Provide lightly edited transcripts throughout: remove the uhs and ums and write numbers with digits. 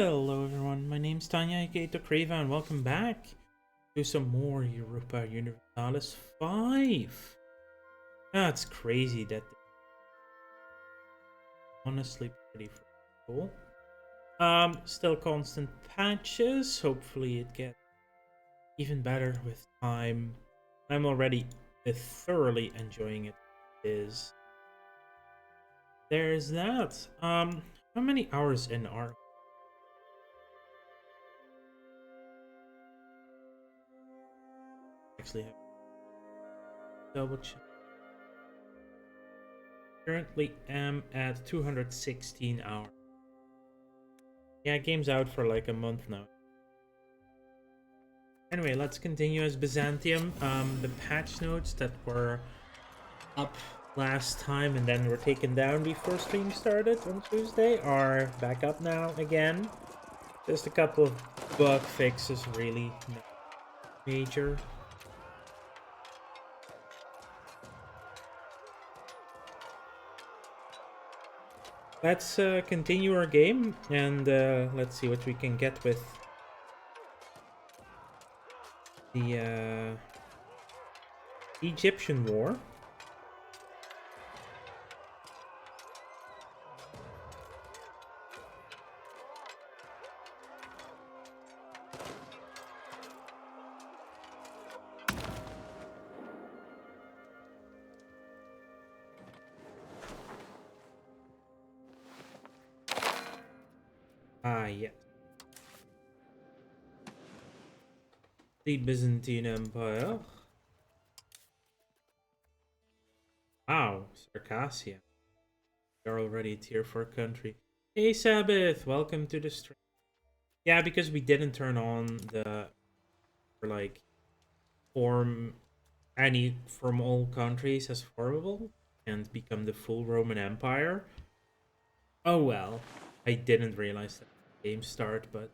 Hello everyone, my name's Tanya aka Creva and welcome back to some more Europa Universalis 5. It's crazy that honestly pretty cool. Still constant patches, hopefully it gets even better with time. I'm already thoroughly enjoying it. There's that. How many hours in are actually have double check. Currently am at 216 hours. Yeah, game's out for like a month now. Anyway, let's continue as Byzantium. The patch notes that were up last time and then were taken down before stream started on Tuesday are back up now again. Just a couple of bug fixes, really not major. Let's continue our game and let's see what we can get with the Egyptian War. Yes. The Byzantine Empire. Wow, Circassia. You're already a tier 4 country. Hey Sabbath, welcome to the stream. Yeah, because we didn't turn on the like form any from all countries as formable and become the full Roman Empire. Oh well, I didn't realize that the game start, but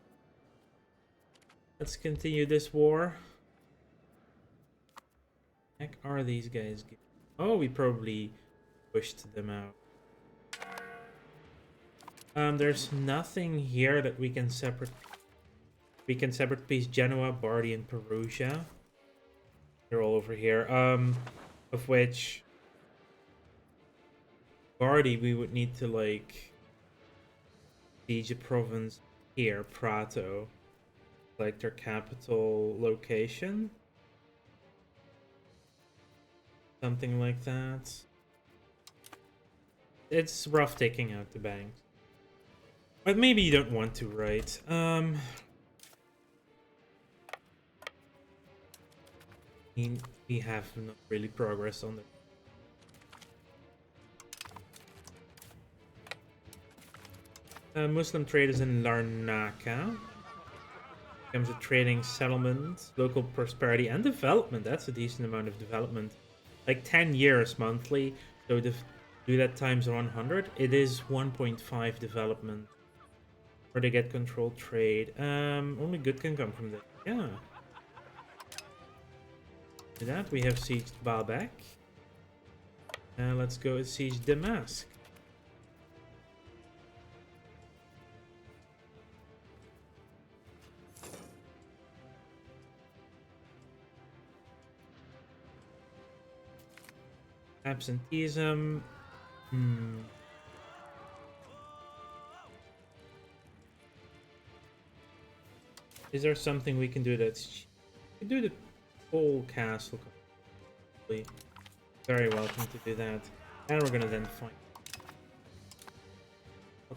let's continue this war. Heck are these guys? Oh, we probably pushed them out. There's nothing here that we can separate. We can separate piece Genoa, Bardi, and Perugia. They're all over here. Of which Bardi we would need to like siege a province here, Prato, like their capital location. Something like that. It's rough taking out the banks. But maybe you don't want to, right? We have not really progressed on the Muslim traders in Larnaca. Becomes a trading settlement, local prosperity and development. That's a decent amount of development. Like 10 years monthly. So do that times 100. It is 1.5 development. Or they get controlled trade. Only good can come from this. Yeah. Do that. We have sieged Baalbek. Let's go siege Damask. Absenteeism. Is there something we can do that's... We can do the whole castle. Very welcome to do that. And we're gonna then find...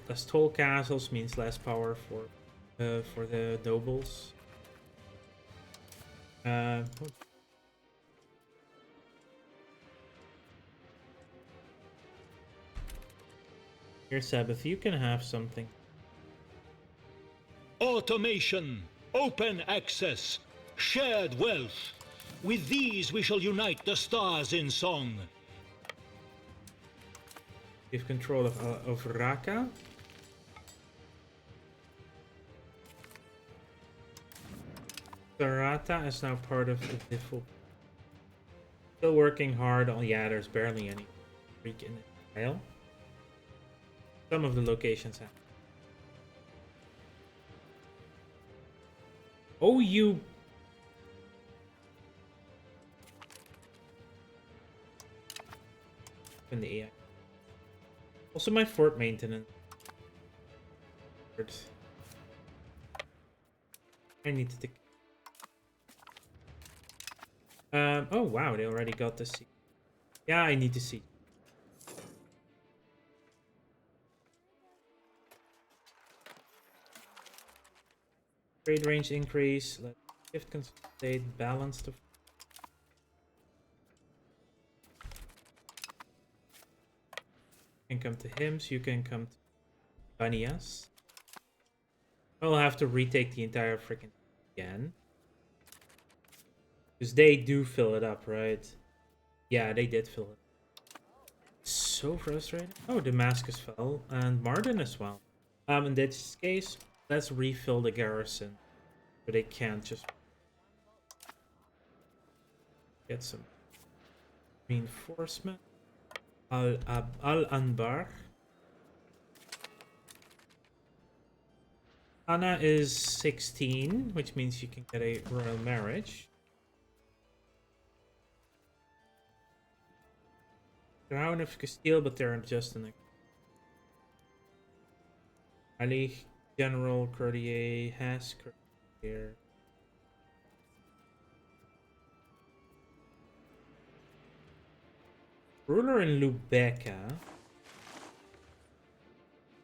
Less tall castles means less power for the nobles. Here, Sabbath, you can have something. Automation, open access, shared wealth. With these we shall unite the stars in song. We have control of Raqqa. Sarata is now part of the default. Still working hard on... Yeah, there's barely any Greek in Israel. Some of the locations have. Oh, you... In the AI. Also, my fort maintenance. I need to take... oh, wow, they already got the sea. Yeah, I need to see. Trade range increase. Let's shift, consolidate, balance the... You can come to him, so you can come to Banias. I'll have to retake the entire freaking again. Because they do fill it up, right? Yeah, they did fill it. So frustrating. Oh, Damascus fell. And Mardin as well. In this case, let's refill the garrison. But they can't just get some reinforcement. Al-Anbar. Anna is 16, which means you can get a royal marriage. Crown of Castile, but they're just in a... Ali, General Courtier, has Courtier. Ruler in Lubecca,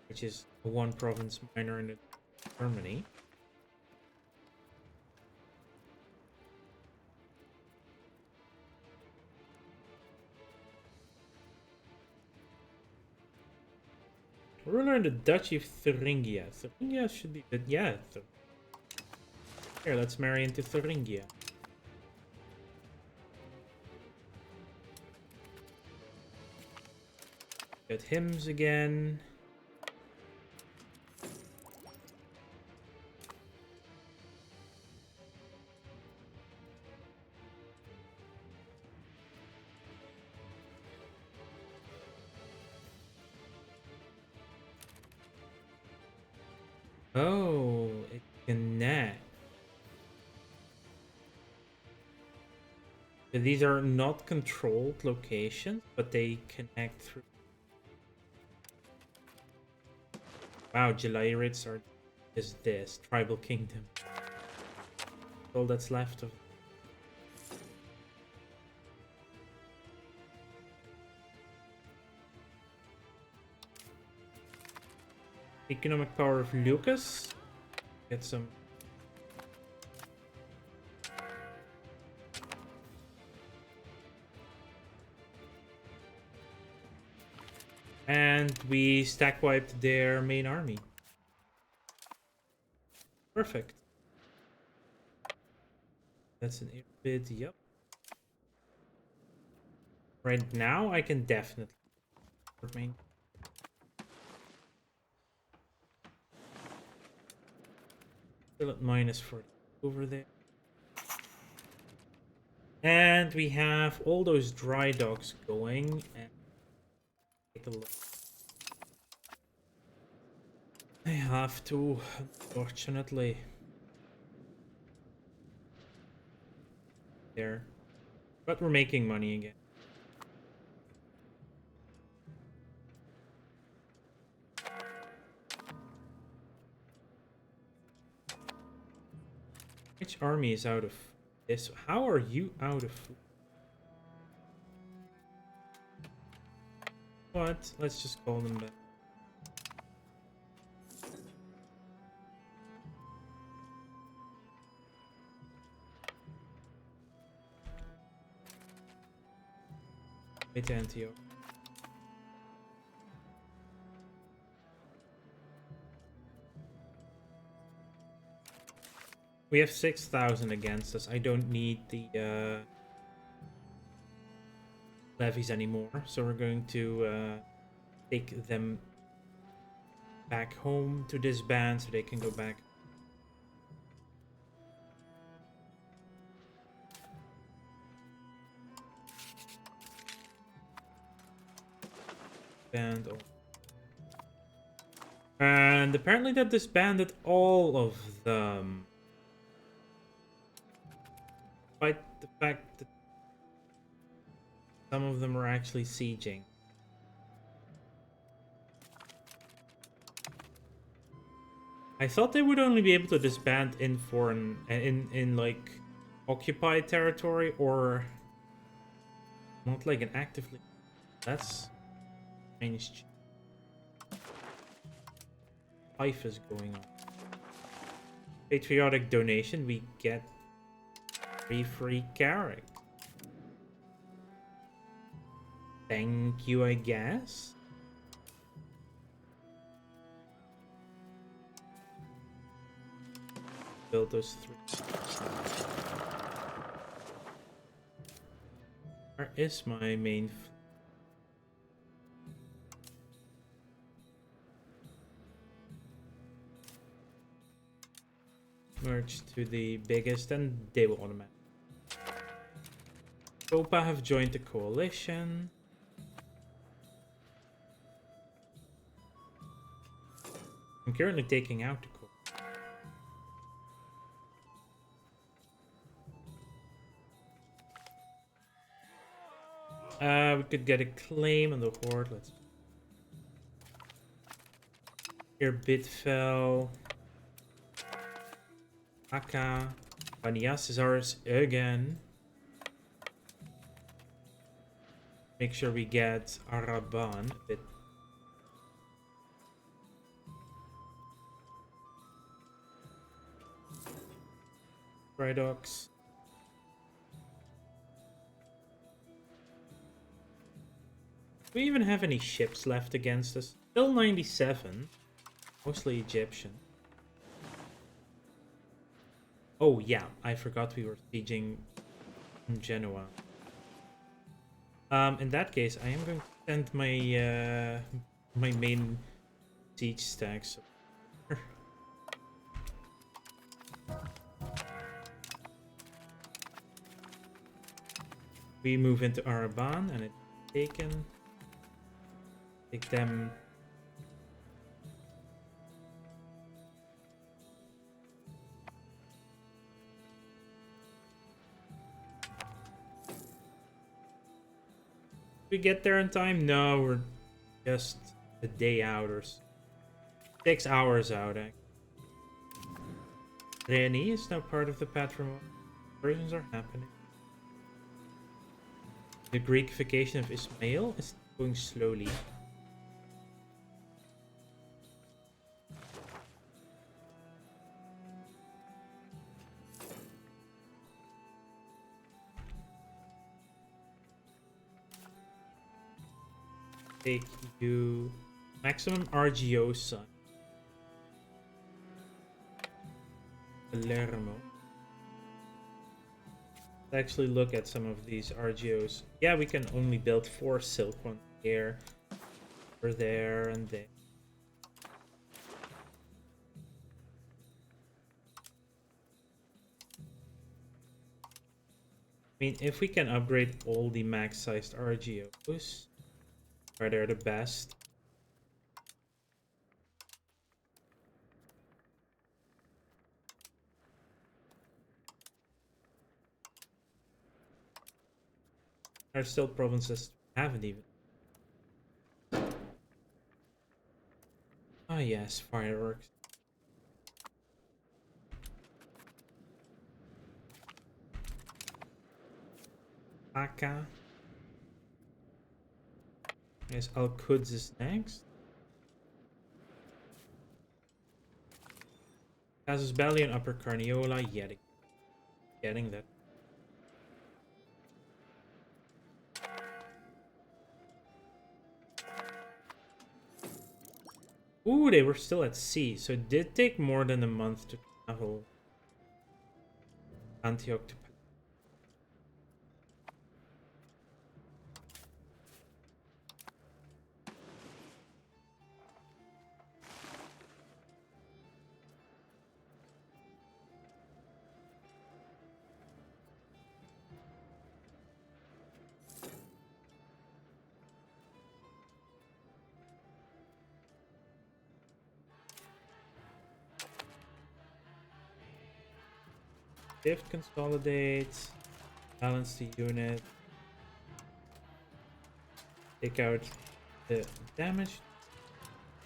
which is a one province minor in Germany. Ruler in the Duchy of Thuringia. Thuringia should be good. Yeah. Here, let's marry into Thuringia. Get hymns again. Oh, it connects. So these are not controlled locations, but they connect through. Wow, Jalairids are is this tribal kingdom. All that's left of. Economic power of Lucas. Get some. And we stack wiped their main army. Perfect. That's an bid, yep. Right now I can definitely main. Still at -40 over there. And we have all those dry docks going. And take a look. I have to, unfortunately. There. But we're making money again. Which army is out of this? How are you out of food? What? Let's just call them back. Wait, Antioch. We have 6,000 against us. I don't need the levies anymore, so we're going to take them back home to disband so they can go back. Band. And apparently that disbanded all of them. despite the fact that some of them are actually sieging. I thought they would only be able to disband in foreign, in like occupied territory, or not like an actively. That's changed. Life is going on. Patriotic donation, we get 3 free characters. Thank you, I guess. Build those 3. Where is my main? Merge to the biggest, and they will automatically. Europa have joined the coalition. I'm currently taking out the coalition. We could get a claim on the horde. Let's. Here, Bitfell. Aka. Vanias is ours again. Make sure we get Araban a bit. Tridox. Do we even have any ships left against us? Still 97. Mostly Egyptian. Oh yeah, I forgot we were sieging Genoa. In that case, I am going to send my my main siege stacks. We move into Araban and it's taken. Take them. We get there in time? No, we're just a day out or 6 hours out. Reni is now part of the patrimony. Versions are happening. The Greekification of Ismail is going slowly. Take you maximum RGO sign. Palermo. Let's actually look at some of these RGOs. Yeah, we can only build 4 silk ones here. Over there and there. I mean, if we can upgrade all the max-sized RGOs, where they're the best. There are still provinces we haven't even. Ah yes, fireworks. Aka. Yes, Al-Quds is next. Casus Belli and Upper Carniola, yet getting that. Ooh, they were still at sea, so it did take more than a month to travel Antioch to. Shift consolidate. Balance the unit. Take out the damage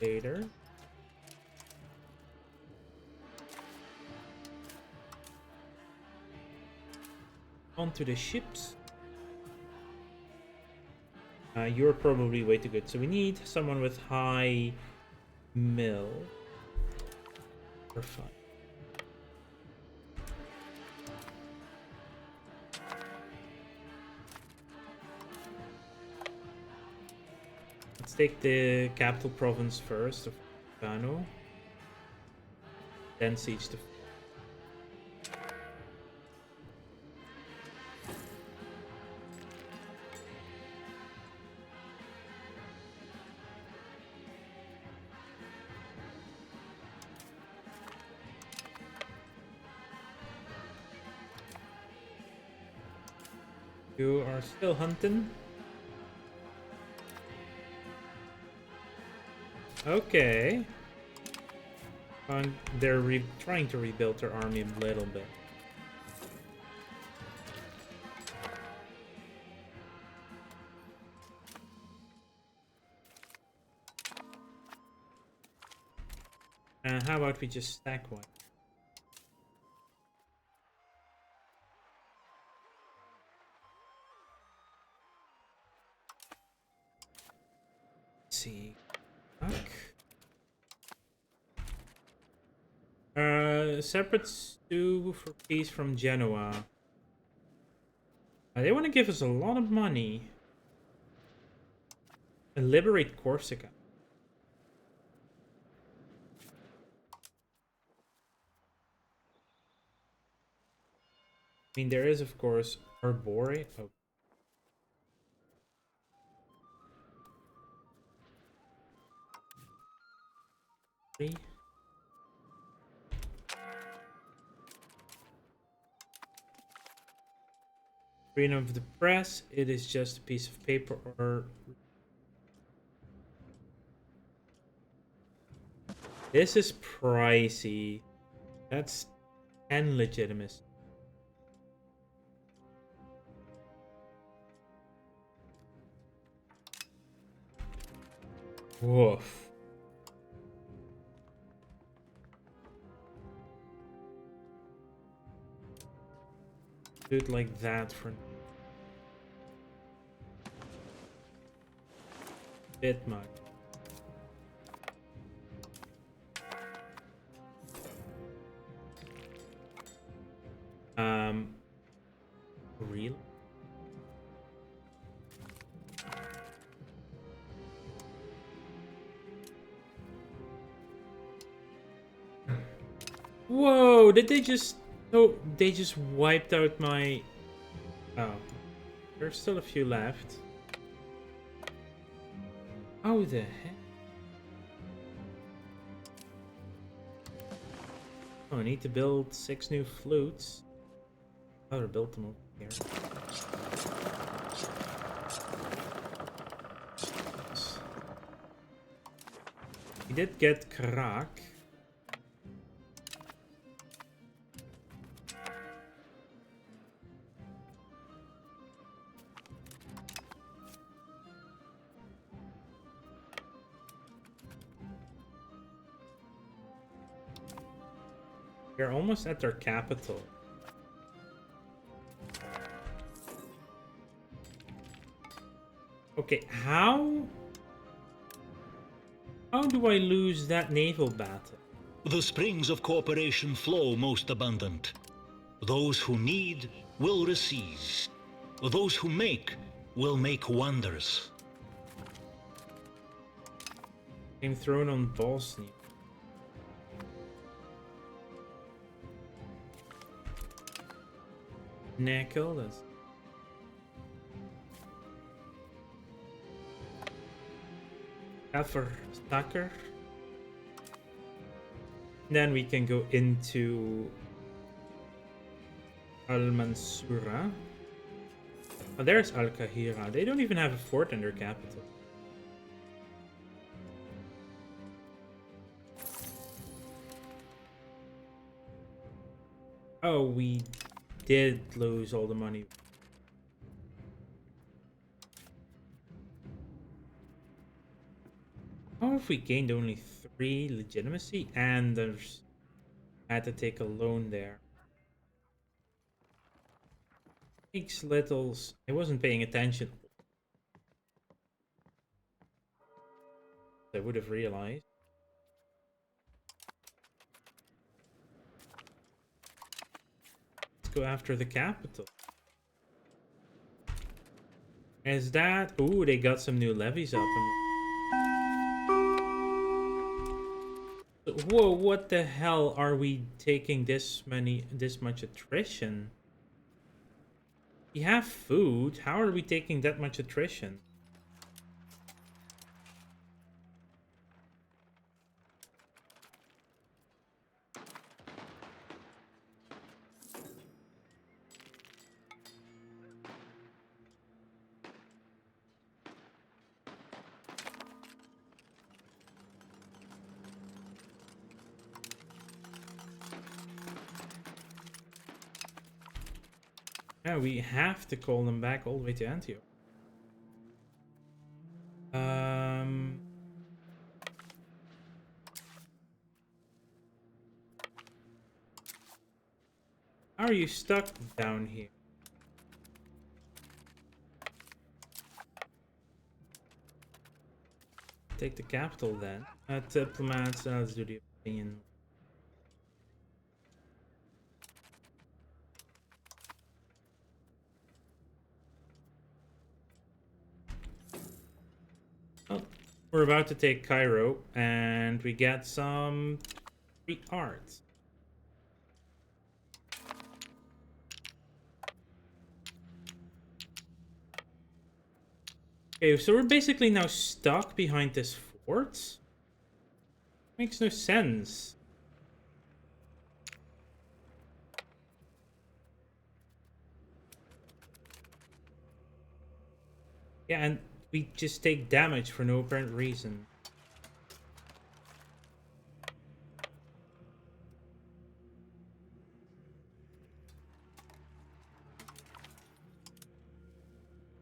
later. Onto the ships. You're probably way too good. So we need someone with high mill. We're fine. Let's take the capital province first of Kano. Then siege the. You are still hunting. Okay. They're trying to rebuild their army a little bit. How about we just stack one? Let's see. Separate stew for peace from Genoa. They want to give us a lot of money. And liberate Corsica. I mean, there is, of course, Arbore. Oh. Three. Freedom of the press. It is just a piece of paper or... This is pricey. That's 10 legitimacy. Woof. Do it like that for bit much. Really? Whoa, did they just... Oh, they just wiped out my... Oh. There's still a few left. How the heck? Oh, I need to build 6 new flutes. I would have built them over here. We did get Krak. We're almost at their capital. Okay, how do I lose that naval battle? The springs of cooperation flow most abundant. Those who need will receive. Those who make will make wonders. I'm thrown on Bosnia. Nickel, that's... For Stacker. Then we can go into Al Mansura. Oh, there's Al Kahira. They don't even have a fort in their capital. Oh, we did lose all the money. How have we gained only 3 legitimacy? And there's... I had to take a loan there. Makes littles... I wasn't paying attention. I would have realized. Let's go after the capital. Is that... Ooh, they got some new levies up. Whoa, what the hell are we taking this much attrition? We have food. How are we taking that much attrition? Yeah, we have to call them back all the way to Antioch. How are you stuck down here? Take the capital then. Diplomats, let's do the opinion. Oh, we're about to take Cairo, and we get some free art. Okay, so we're basically now stuck behind this fort? Makes no sense. Yeah, and we just take damage for no apparent reason.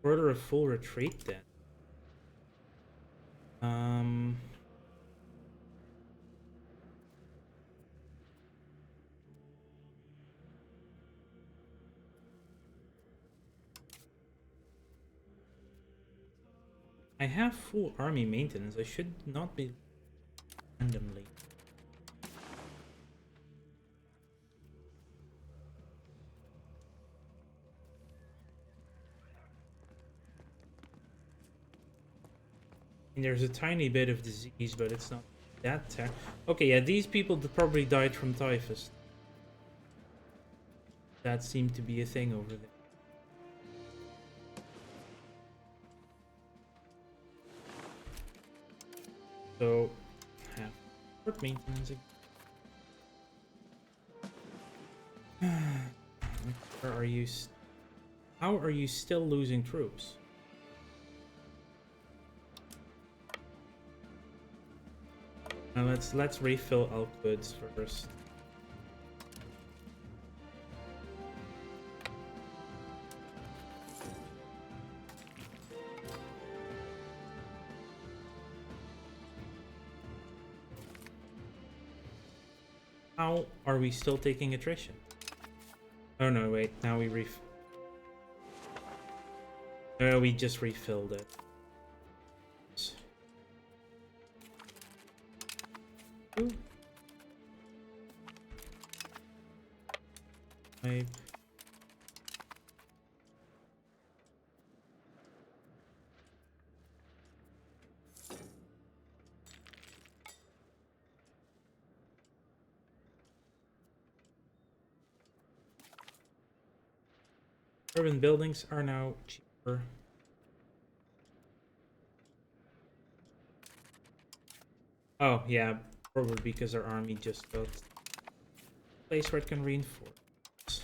Order a full retreat then. I have full army maintenance. I should not be randomly. And there's a tiny bit of disease, but it's not that terrible. Okay, yeah, these people probably died from typhus. That seemed to be a thing over there. So, have port maintenance again. Where are you? How are you still losing troops? Now let's refill our goods first. How are we still taking attrition? Oh no, wait, now we we just refilled it. Ooh. Urban buildings are now cheaper. Oh, yeah, probably because our army just got a place where it can reinforce.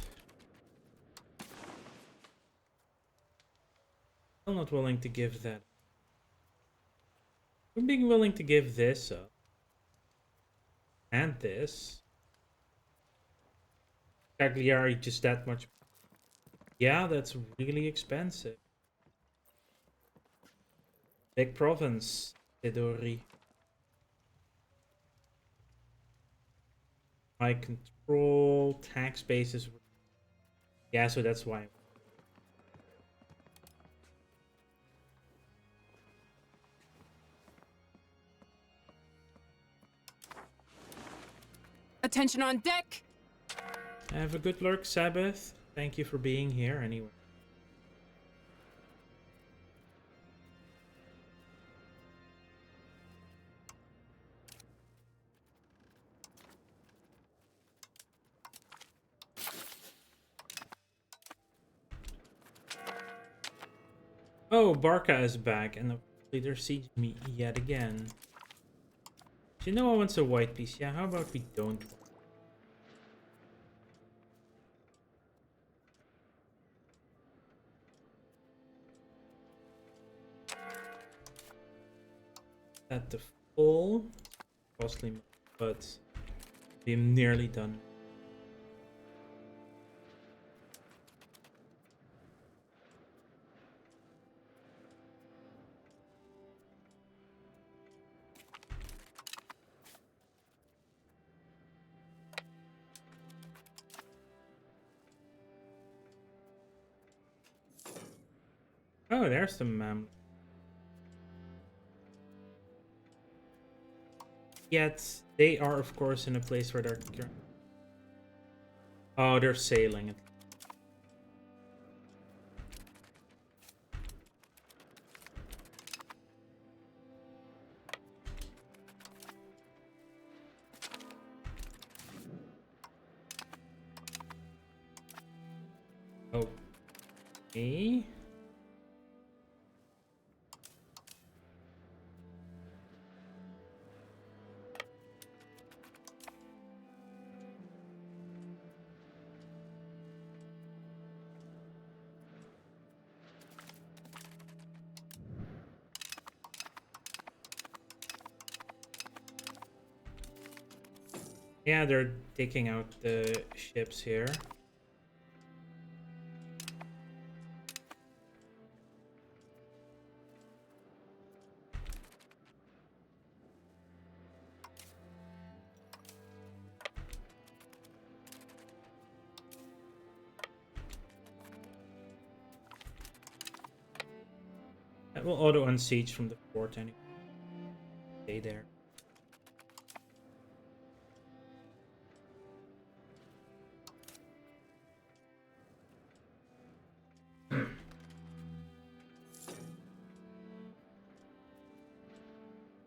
I'm not willing to give that. I'm being willing to give this up. And this. Cagliari just that much. Yeah, that's really expensive. Big province, Tidori. My control tax bases. Yeah, so that's why. Attention on deck! Have a good lurk, Sabbath. Thank you for being here anyway. Oh, Barca is back, and they're sieging me yet again. Do you know I want a white piece? Yeah, how about we don't? At the full, costly, but I'm nearly done. Oh, there's the Yet they are, of course, in a place where they're. Oh, they're sailing. Okay. Yeah, they're taking out the ships here. That will auto unsiege from the fort anyway. Stay there.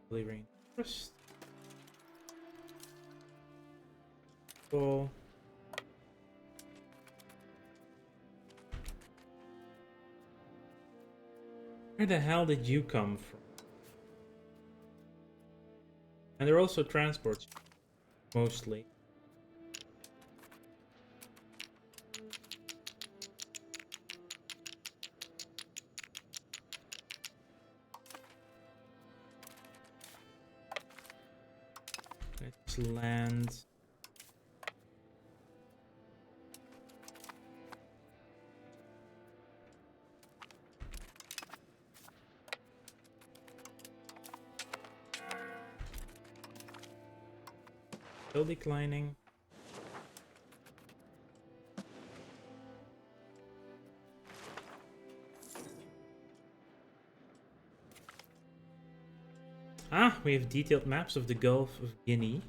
Really reinforced. Cool. Where the hell did you come from? And they're also transports, mostly. Let's land. Still declining. Ah, we have detailed maps of the Gulf of Guinea.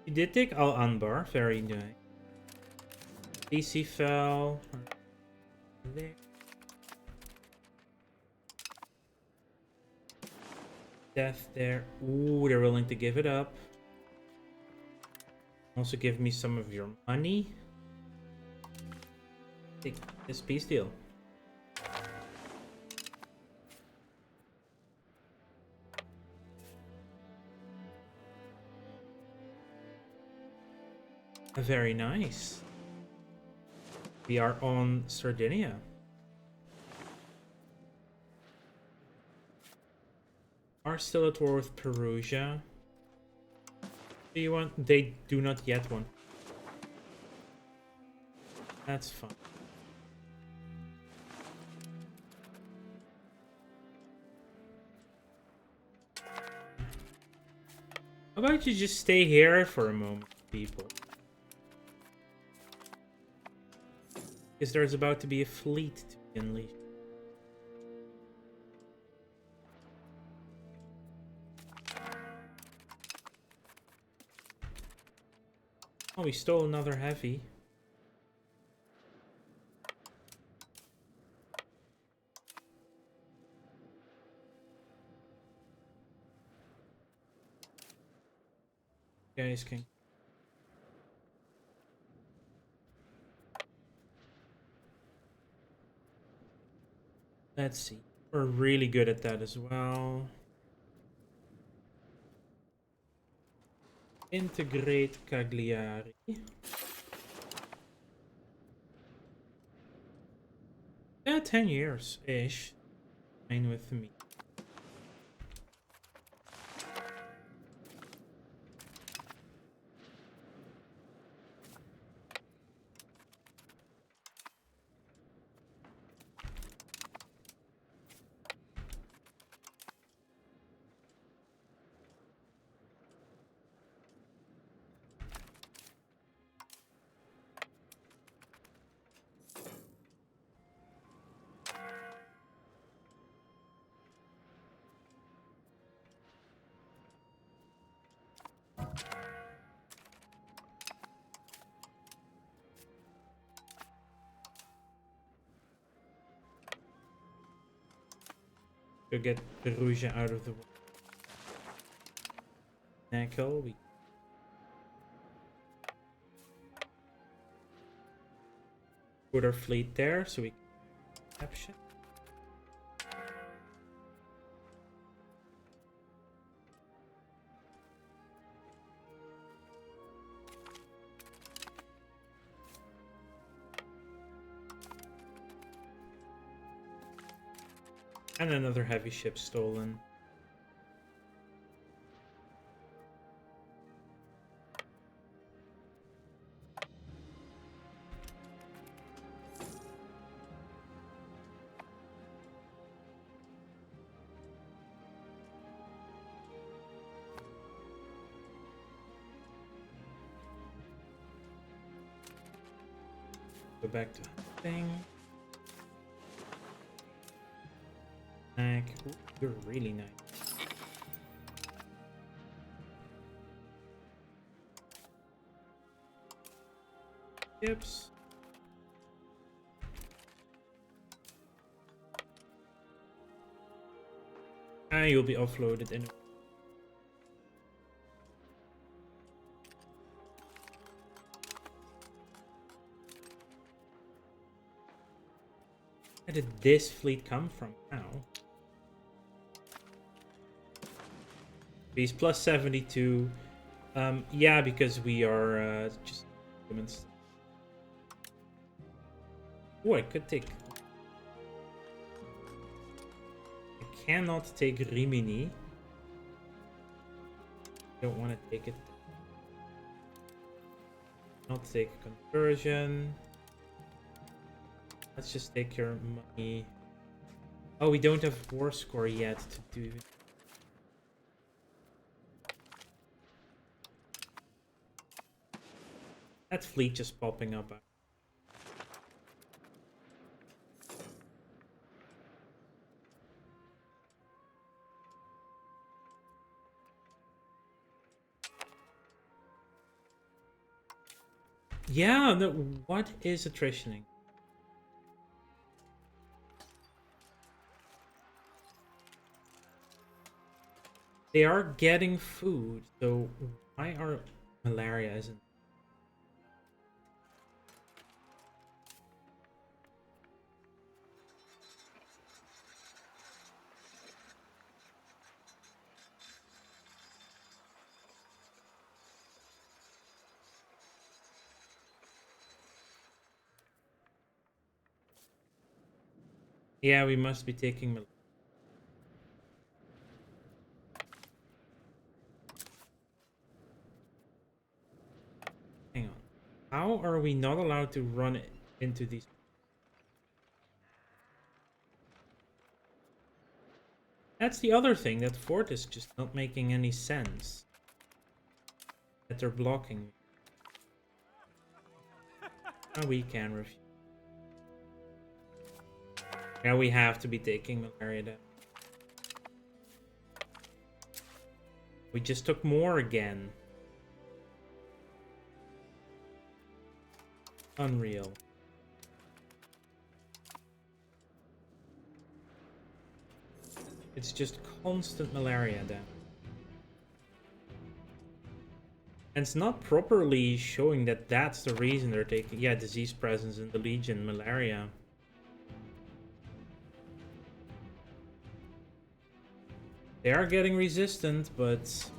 You did take Al Anbar, very nice. DC fell. There. Death there. Ooh, they're willing to give it up. Also give me some of your money. Take this peace deal. Very nice. We are on Sardinia. Are still at war with Perugia. Do you want? They do not yet want. That's fine. How about you just stay here for a moment, people? Because there's about to be a fleet to be unleashed. Oh, we stole another heavy. Guys can... Let's see. We're really good at that as well. Integrate Cagliari. Yeah, 10 years-ish. Fine with me. To get Perugia out of the way. Nickel, we put our fleet there so we can capture. And another heavy ship stolen. Go back to thing. Ooh, you're really nice. Ships. And you'll be offloaded in. Where did this fleet come from now? He's plus 72. Yeah, because we are just humans. Oh, I could take... I cannot take Rimini. Don't want to take it. Not take conversion. Let's just take your money. Oh, we don't have war score yet to do. That fleet just popping up. Yeah, no, what is attritioning? They are getting food, so why are malaria isn't? Yeah, we must be taking malaria. Hang on. How are we not allowed to run into these? That's the other thing, that fort is just not making any sense. that they're blocking me. Now we can refuse. Now we have to be taking malaria down. We just took more again. Unreal. It's just constant malaria down. And it's not properly showing that that's the reason they're taking... Yeah, disease presence in the Legion, malaria. They are getting resistant, but...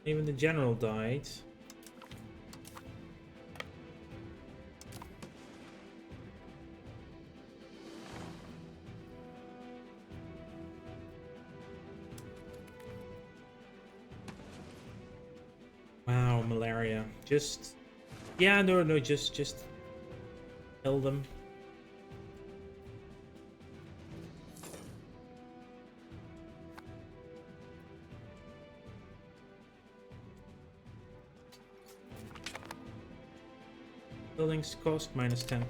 Even the general died. Wow, malaria. Just... Yeah, no, just kill them. Buildings cost minus 10%.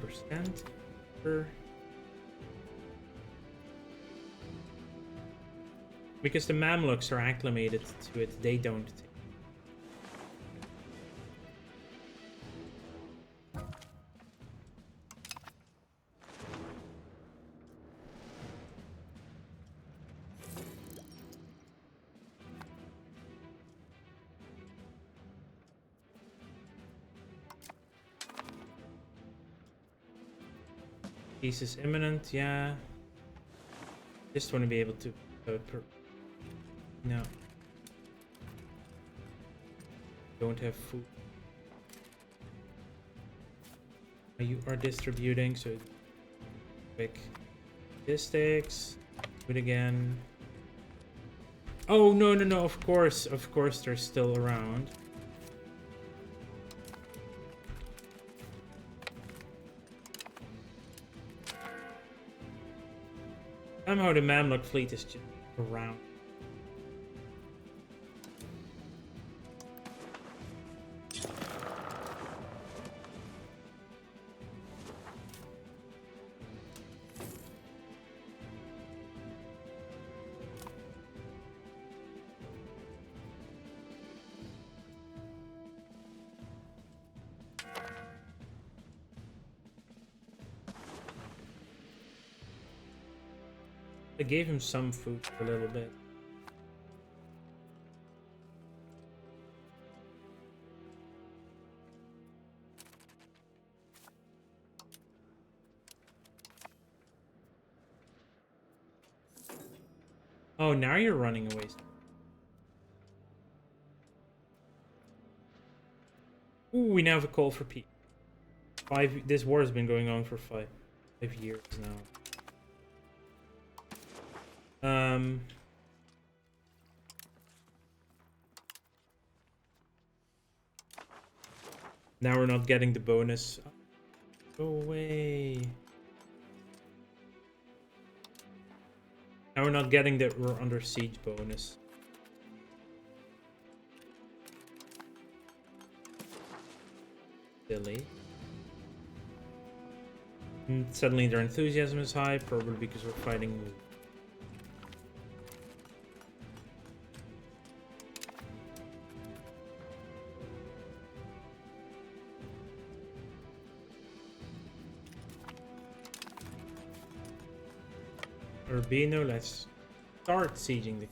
Because the Mamluks are acclimated to it, they don't. Peace is imminent, yeah. Just want to be able to... no. Don't have food. You are distributing, so... Quick. Logistics. Do it again. Oh, no, of course they're still around. Somehow the Mamluk fleet is just around. I gave him some food for a little bit. Oh, now you're running away. Ooh, we now have a call for peace. This war has been going on for 5 years now. Now we're not getting the bonus. Go away. Now we're not getting the we're under siege bonus. Silly. And suddenly their enthusiasm is high, probably because we're fighting. Urbino, let's start sieging the...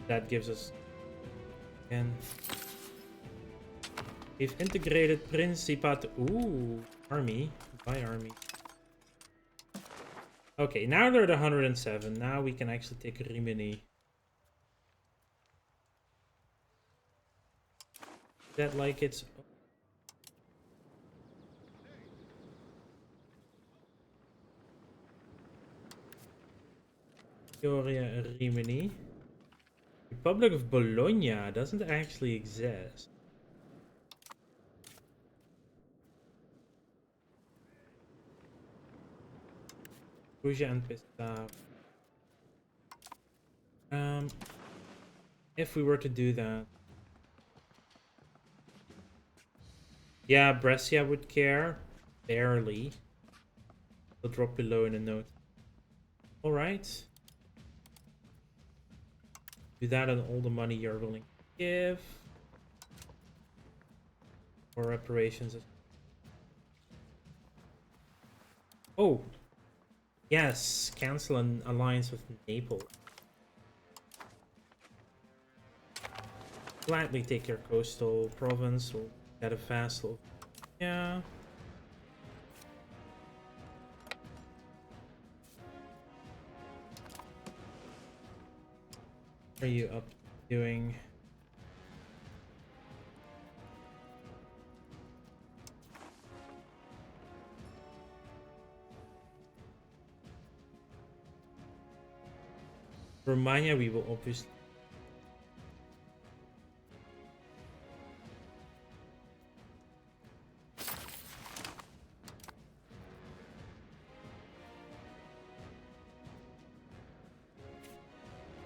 That gives us... Again... We've integrated Principat... Ooh, army. By army. Okay, now they're at 107. Now we can actually take Rimini. Is that like it's... Victoria Rimini. Republic of Bologna doesn't actually exist. Perugia and Pisa. If we were to do that. Yeah, Brescia would care. Barely. They'll drop below in a note. Alright. Do that and all the money you're willing to give. For reparations. Oh! Yes, cancel an alliance with Naples. Gladly take your coastal province. We'll get a vassal. Yeah. What are you up to doing? Romania, we will obviously.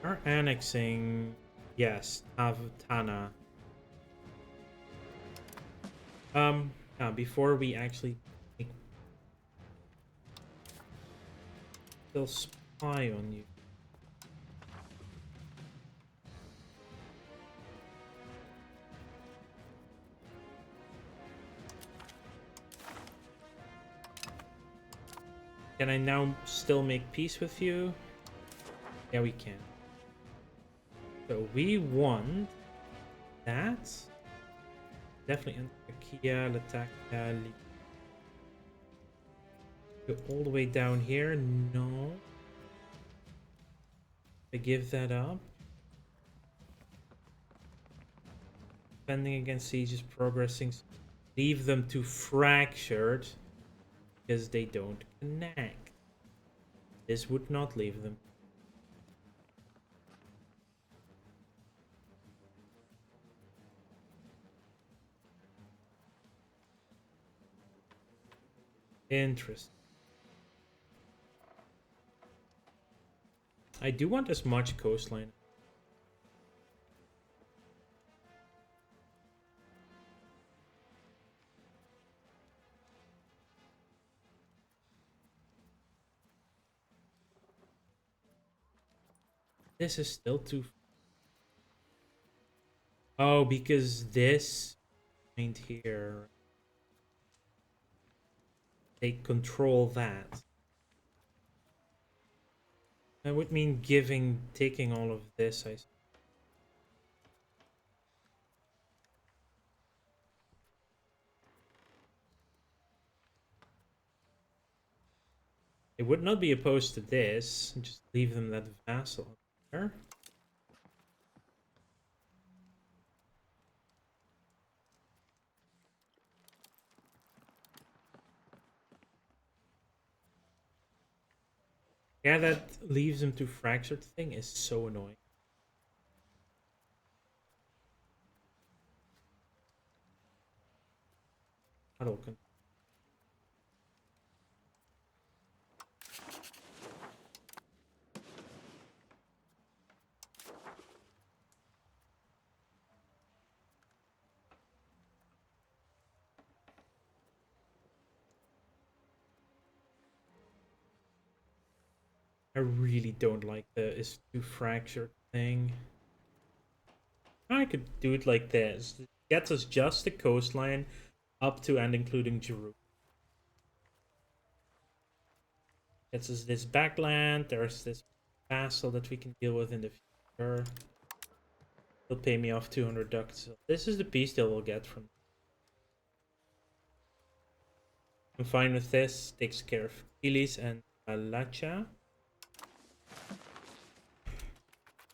Are annexing. Yes, Tana. Now before we actually make, they'll spy on you. Can I now still make peace with you? Yeah, we can. So we want that. Definitely Antakya, Latakia, go all the way down here. No. I give that up. Defending against siege is progressing. Leave them to fractured because they don't connect. This would not leave them. Interesting. I do want as much coastline. This is still too. Oh, because this point here, they control that. That would mean taking all of this. They would not be opposed to this. Just leave them that vassal there. Yeah, that leaves them to fractured thing is so annoying. Hadouken. I really don't like the is too fractured thing. I could do it like this. It gets us just the coastline up to and including Jerusalem. Gets us this backland. There's this vassal that we can deal with in the future. They'll pay me off 200 ducats. So this is the peace deal we'll get from. I'm fine with this. Takes care of Kilis and Alacha.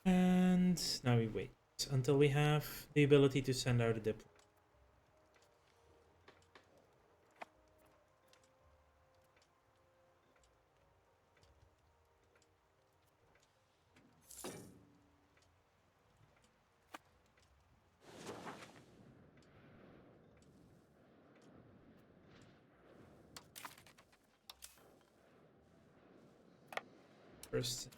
And now we wait until we have the ability to send out a diplomat. first.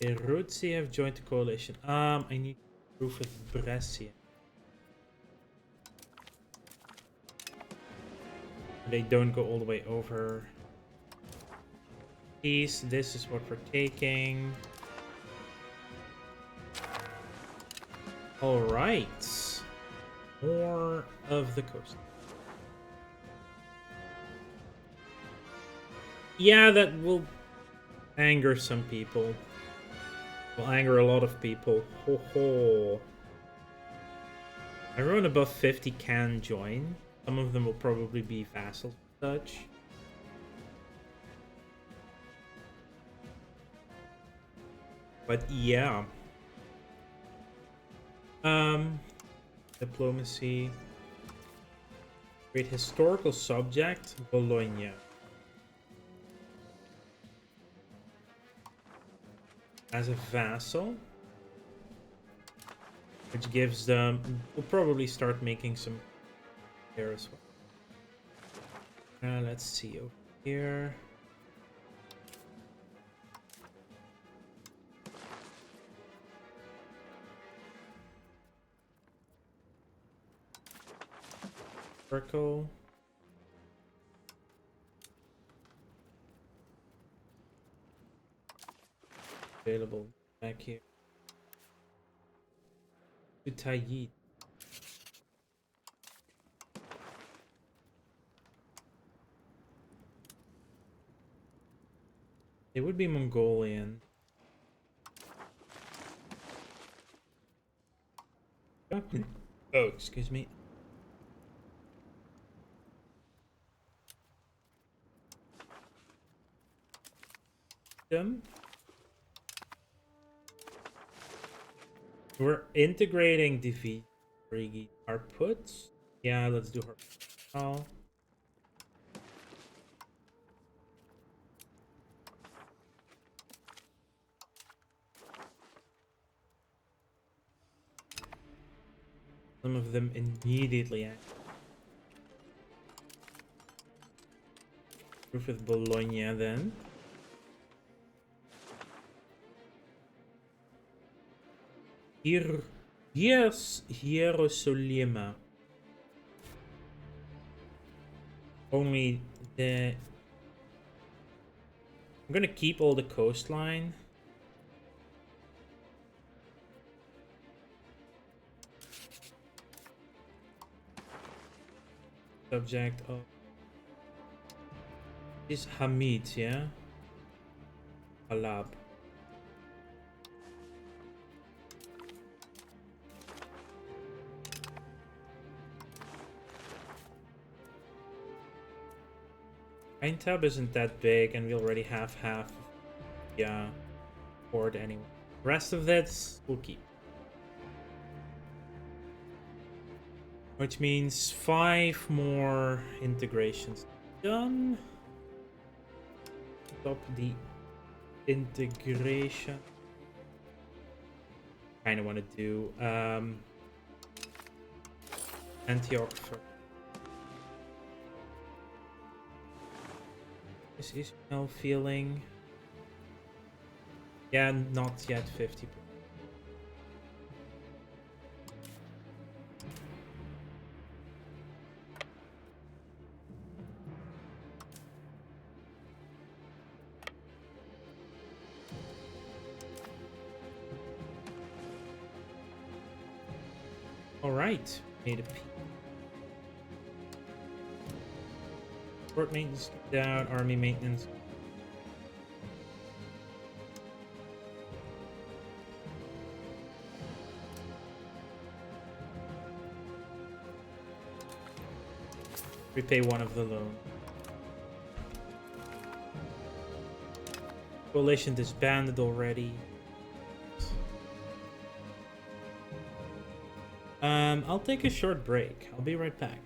Erutsi have joined the coalition. I need proof with Brescia. They don't go all the way over. Peace. This is what we're taking. All right. More of the coast. Yeah, that will anger some people. Will anger a lot of people. Ho ho. Everyone above 50 can join. Some of them will probably be vassals and such. But yeah. Diplomacy. Great historical subject, Bologna. As a vassal. Which gives them... We'll probably start making some there as well. Let's see over here. Circle. Available back here. Utayid. They would be Mongolian. Oh, excuse me. Them. We're integrating defeat our puts. Yeah, let's do her. Oh. Some of them immediately act. Proof with Bologna then. Here, yes, Hierosolima. Only the... I'm gonna keep all the coastline. Subject of... Is Hamid, yeah? Halab. Aintab isn't that big, and we already have half. Yeah, board anyway. Rest of this we'll keep. Which means 5 more integrations done. Stop the integration. Kind of want to do Antioch first. Is Ismail feeling? Yeah, not yet 50%. All right, made a P. Port maintenance down, army maintenance. Repay one of the loan. Coalition disbanded already. I'll take a short break. I'll be right back.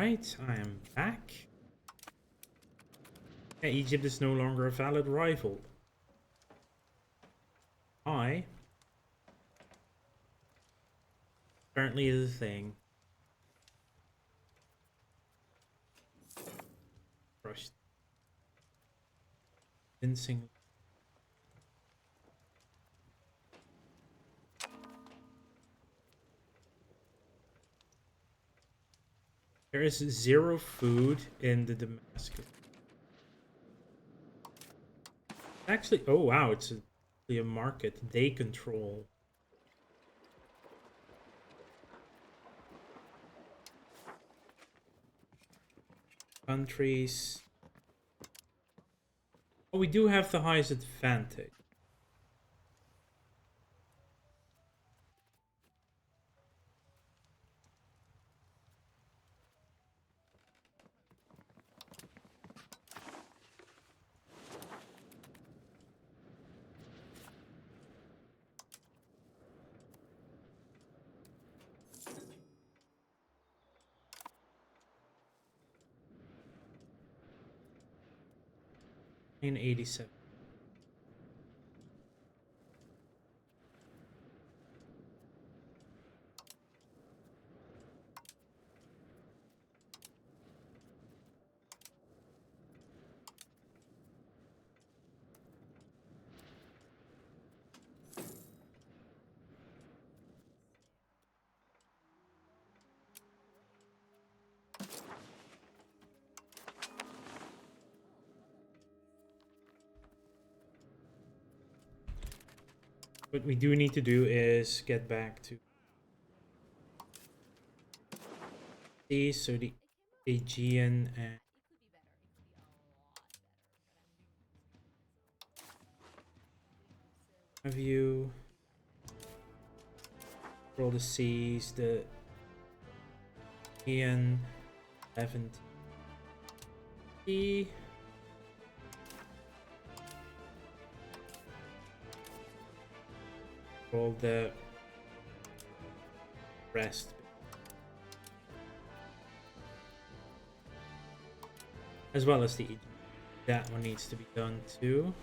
Alright, I am back. Yeah, Egypt is no longer a valid rival. Apparently is a thing. Crushed. Convincingly. There is 0 food in the Damascus. Actually, oh wow, it's a market they control. Countries. Oh, we do have the highest advantage. In 87. What we do need to do is get back to these, so the Aegean and have you roll the seas, the Aegean 11 T. Roll the rest. As well as the Egypt. That one needs to be done too.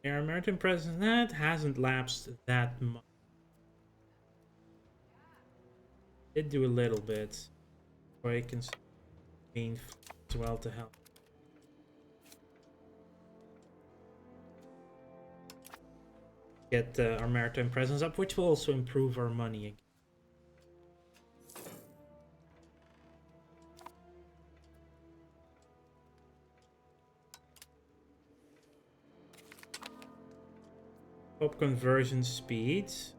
Our American presence, that hasn't lapsed that much. Did do a little bit. Or I can mean as well to help. Get our maritime presence up, which will also improve our money again. Top conversion speeds.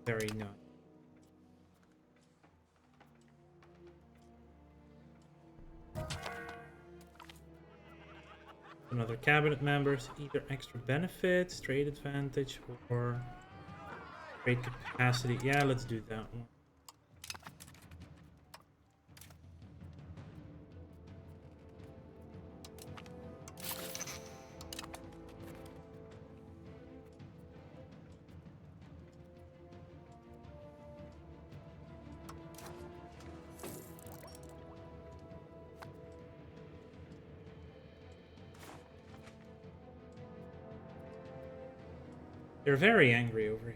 Very nice. Another cabinet members, either extra benefits, trade advantage, or trade capacity. Yeah, let's do that one. They're very angry over here.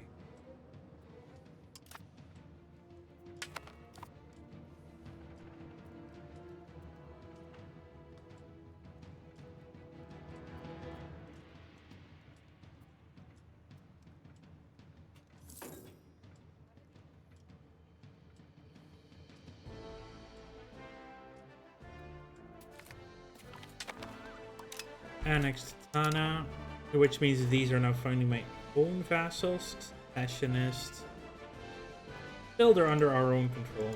Annexed Tana, which means these are now finally my own vassals, secessionists. Still, they're under our own control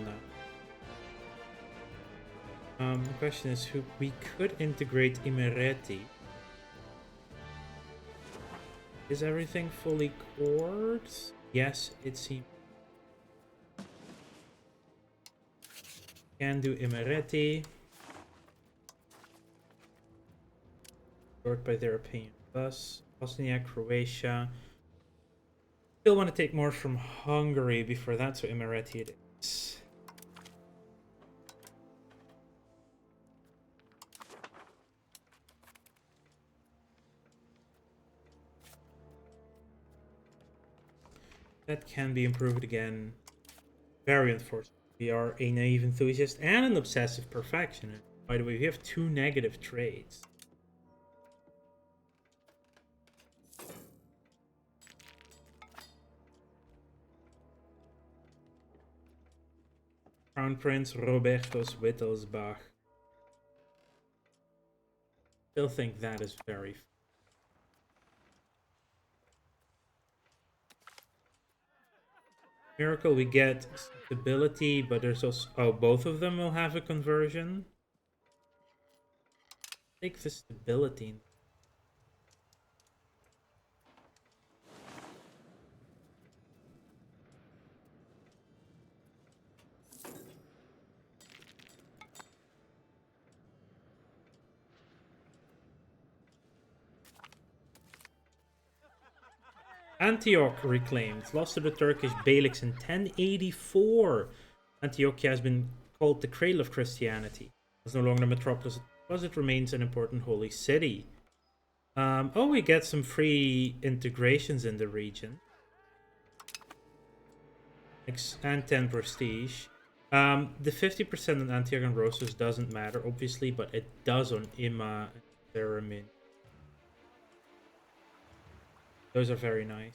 now. The question is who we could integrate Imereti. Is everything fully cored? Yes, it seems. Can do Imereti. Sort by their opinion. Thus, Bosnia, Croatia. Still want to take more from Hungary before that, so Emirati it is. That can be improved again. Very unfortunate. We are a naive enthusiast and an obsessive perfectionist. By the way, we have 2 negative traits. Crown Prince Robertus Wittelsbach. Still think that is very... Miracle, we get stability, but there's also... Oh, both of them will have a conversion. Take the stability. Antioch reclaimed, lost to the Turkish Beyliks in 1084. Antiochia has been called the cradle of Christianity. It's no longer a metropolis, but it remains an important holy city. Oh, we get some free integrations in the region. And 10 prestige. The 50% on Antioch and Rosas doesn't matter, obviously, but it does on Imma and Theramin. Those are very nice.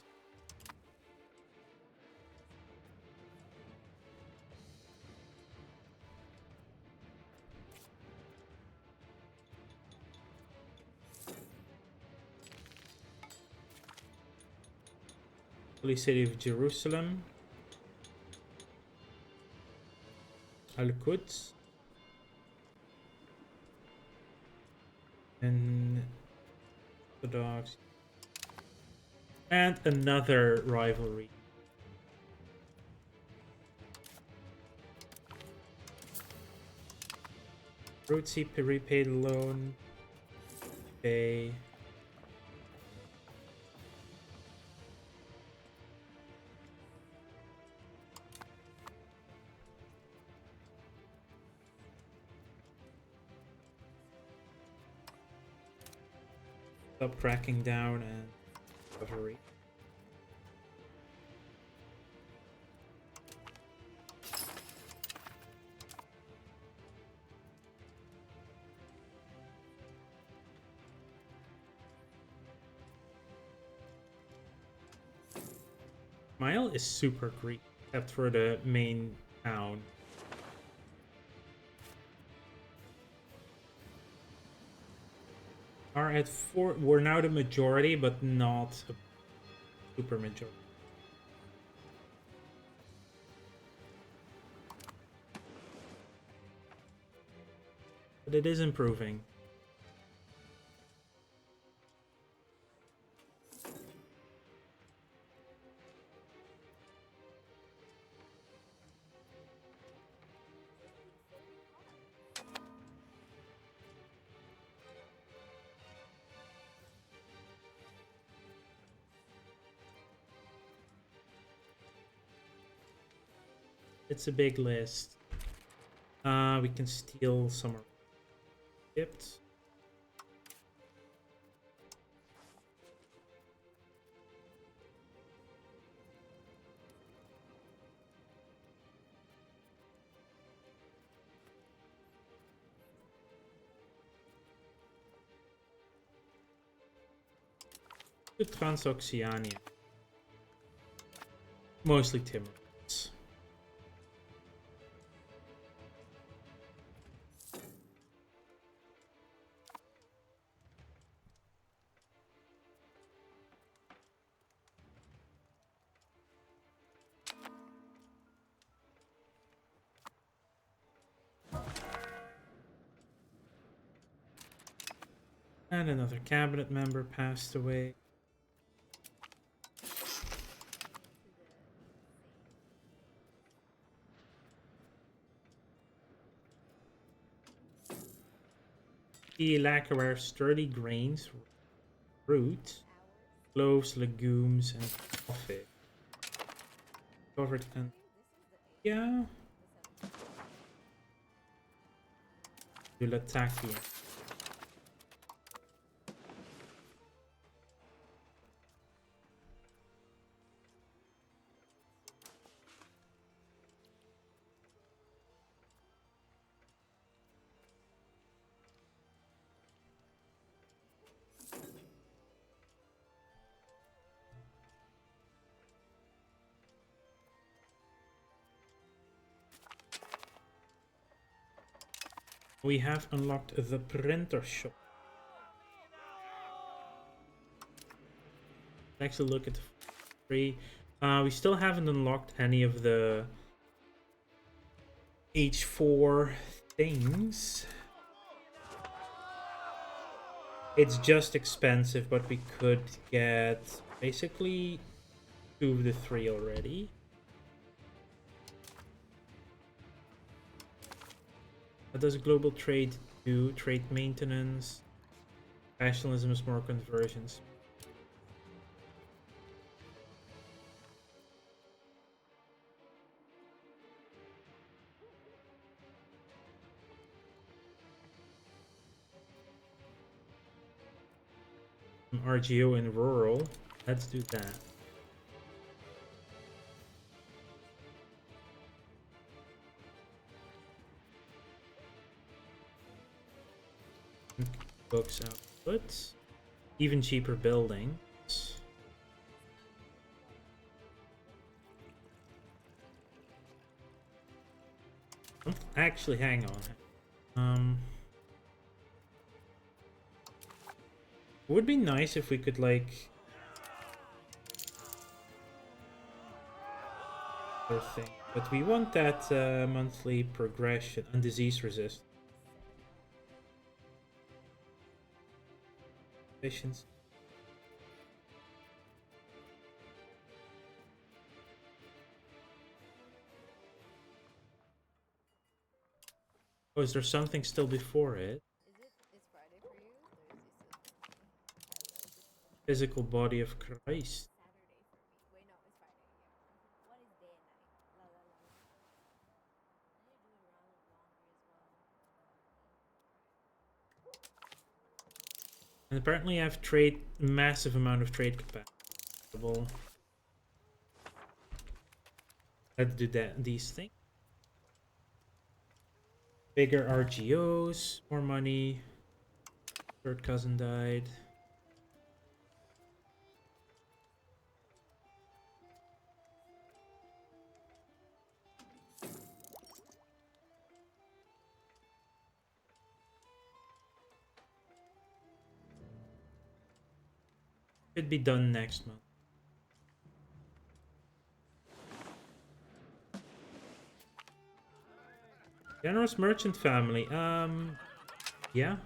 Holy City of Jerusalem. Al-Quds. And Orthodox. And another rivalry. Rootsy repaid loan. Okay. Stop tracking down and recovery. Smile is super Greek, except for the main town. Are at 4. We're now the majority, but not a super majority. But it is improving. It's a big list. We can steal some Egypt. To Transoxiania. Mostly Timurids. And another cabinet member passed away. Lacquerware, sturdy grains, fruit, cloves, legumes, and coffee. Covered and yeah. Latakia. We have unlocked the printer shop. Next, look at the free. We still haven't unlocked any of the H4 things. It's just expensive, but we could get basically 2 of the 3 already. What does global trade do? Trade maintenance. Nationalism is more conversions. RGO in rural. Let's do that. Books output. Even cheaper buildings. Actually, hang on. It would be nice if we could like thing, but we want that monthly progression and disease resist. Efficiency. Oh, is there something still before it? Is Friday for you? Physical body of Christ. Saturday for me. Wait, no, it's Friday. Yeah. What is day and night? La la la la. I need to do a round of laundry as well. And apparently I have massive amount of trade capacity. Let's do these things. Bigger RGOs, more money. Third cousin died. Should be done next month. Generous merchant family. Yeah.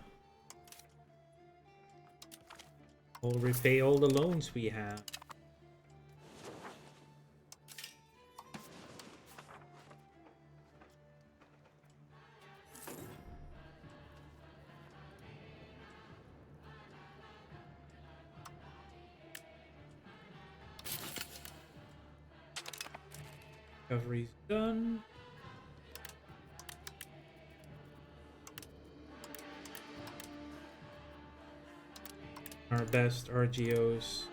We'll repay all the loans we have. Recovery's done. Our best RGOs.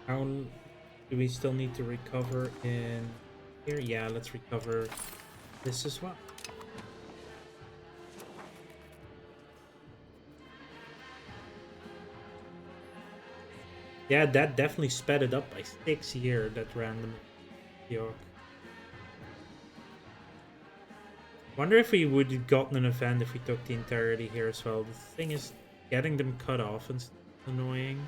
How do we still need to recover in here? Yeah, let's recover this as well. Yeah, that definitely sped it up by 6 years, that random York. Wonder if we would have gotten an event if we took the entirety here as well. The thing is, getting them cut off is annoying.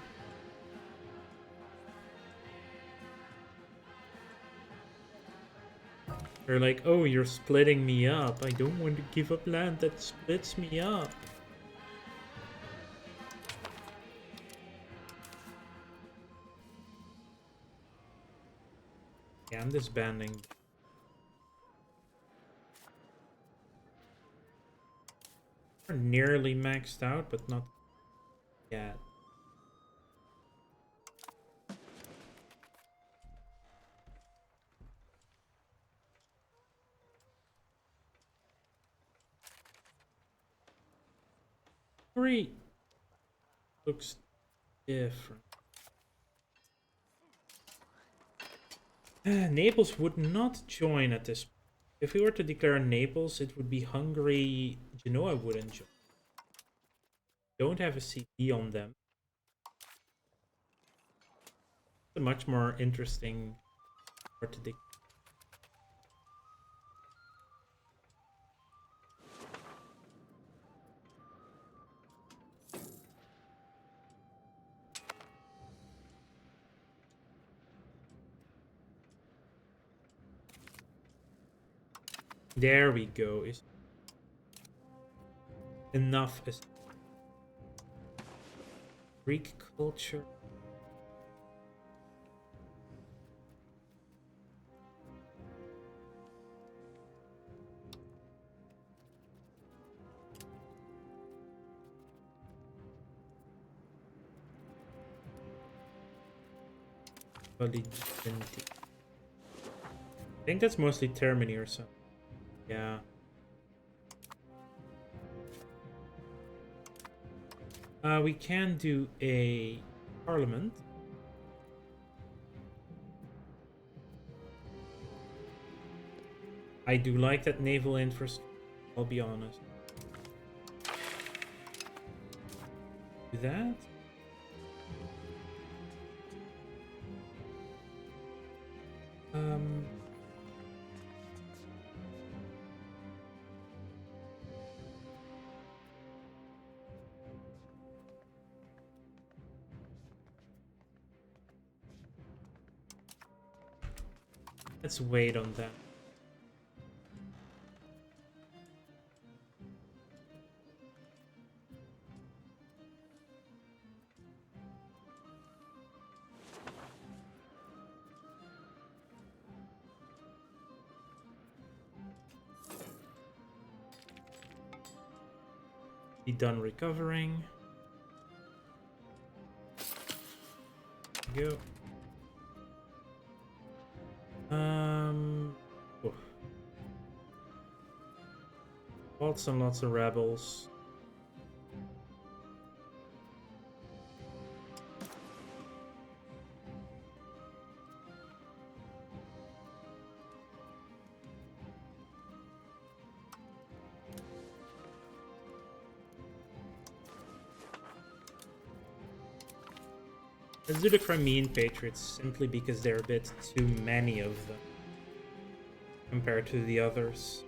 They're like, oh, you're splitting me up. I don't want to give up land that splits me up. I'm disbanding. We're nearly maxed out, but not yet. Hungary looks different. Naples would not join at this point. If we were to declare Naples, it would be Hungary. Genoa wouldn't join. Don't have a CP on them. It's a much more interesting part to declare. There we go. Is enough is Greek culture. I think that's mostly Termini or something. Yeah. We can do a parliament. I do like that naval infrastructure, I'll be honest. Do that. Let's wait on that. Be done recovering. Go. Oh. Lots and lots of rebels. Let's do the Crimean Patriots simply because there are a bit too many of them compared to the others.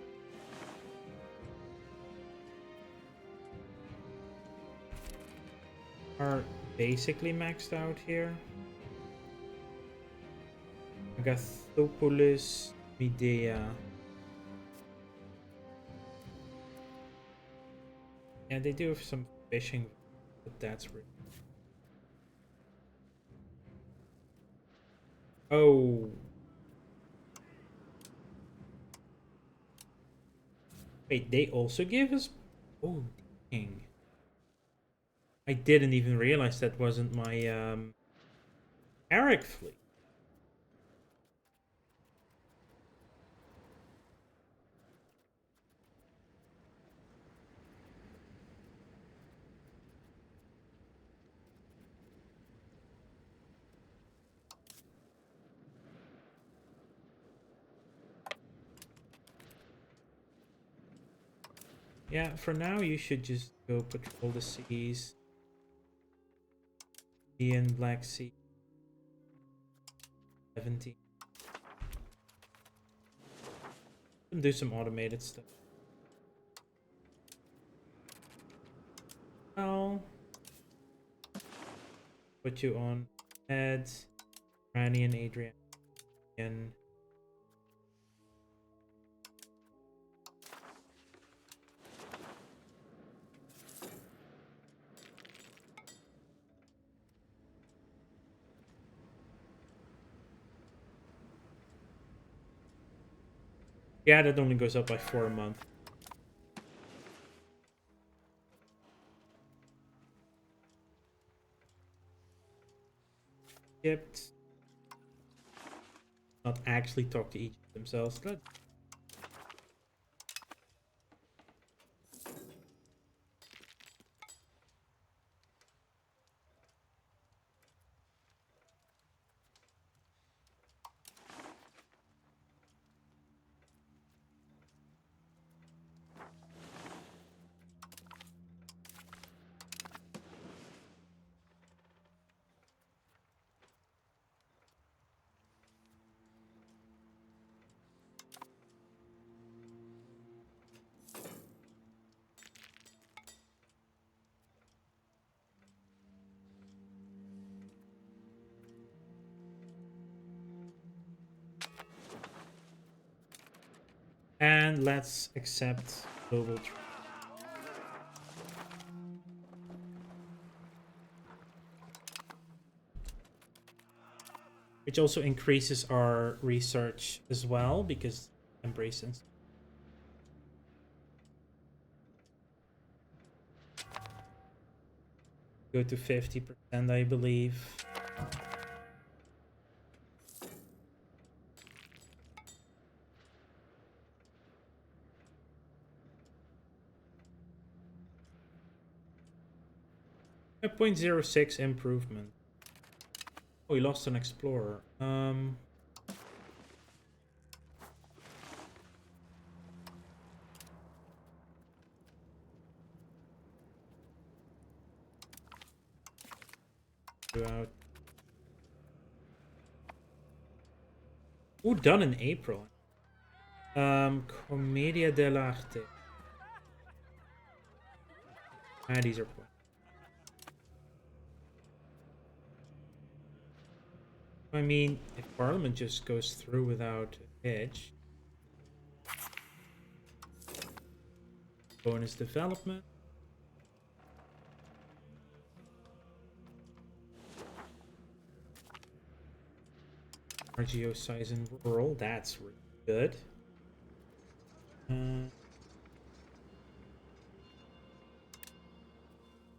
Are basically maxed out here. Agathopoulos, Medea. Yeah, they do have some fishing, but that's really. Oh. Wait, they also gave us. Oh, dang. I didn't even realize that wasn't my Eric fleet. Yeah, for now you should just go patrol the seas. Be in Black Sea. 17. And do some automated stuff. I'll put you on heads. Rani and Adrian. Yeah, that only goes up by 4 a month. Egypt. Not actually talk to Egypt themselves. And let's accept global trade. Which also increases our research as well, because embrace and go to 50%, I believe. A 0.06 improvement. Oh, we lost an explorer. Throughout. Ooh, done in April. Commedia dell'arte. Ah, these are points. I mean, if Parliament just goes through without a hitch. Bonus development. RGO size in rural, that's really good.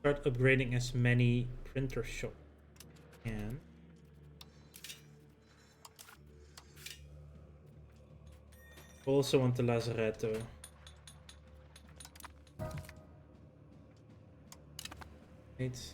Start upgrading as many printer shops as you can. Also want the Lazaretto. Right.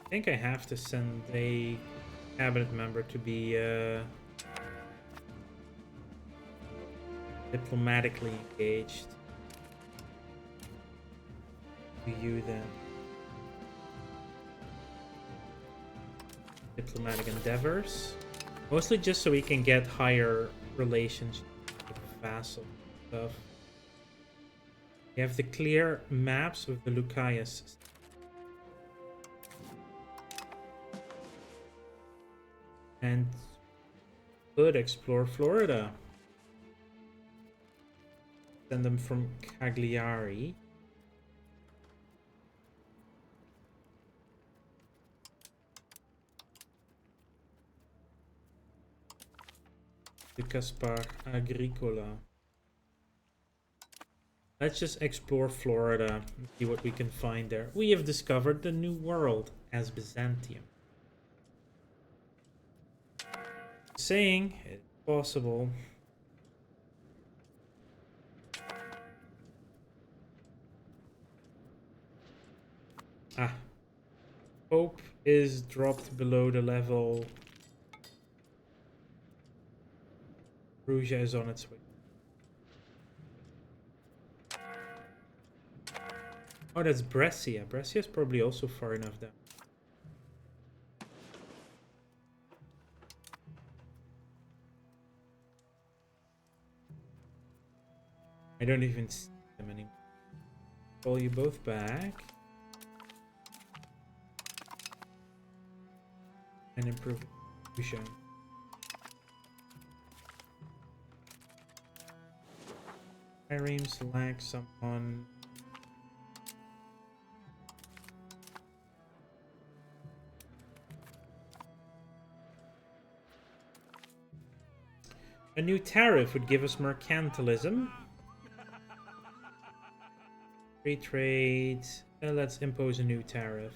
I think I have to send a cabinet member to be diplomatically engaged. To you then. Diplomatic endeavors. Mostly just so we can get higher relations with vassal stuff. We have the clear maps of the Lucayas. And could explore Florida. Send them from Cagliari. To Caspar Agricola. Let's just explore Florida and see what we can find there. We have discovered the new world as Byzantium. Saying it's possible. Ah. Hope is dropped below the level. Perugia is on its way. Oh, that's Brescia. Brescia is probably also far enough down. I don't even see them anymore. Call you both back. and improve distribution. Irene select someone. A new tariff would give us mercantilism. Free trade. Let's impose a new tariff.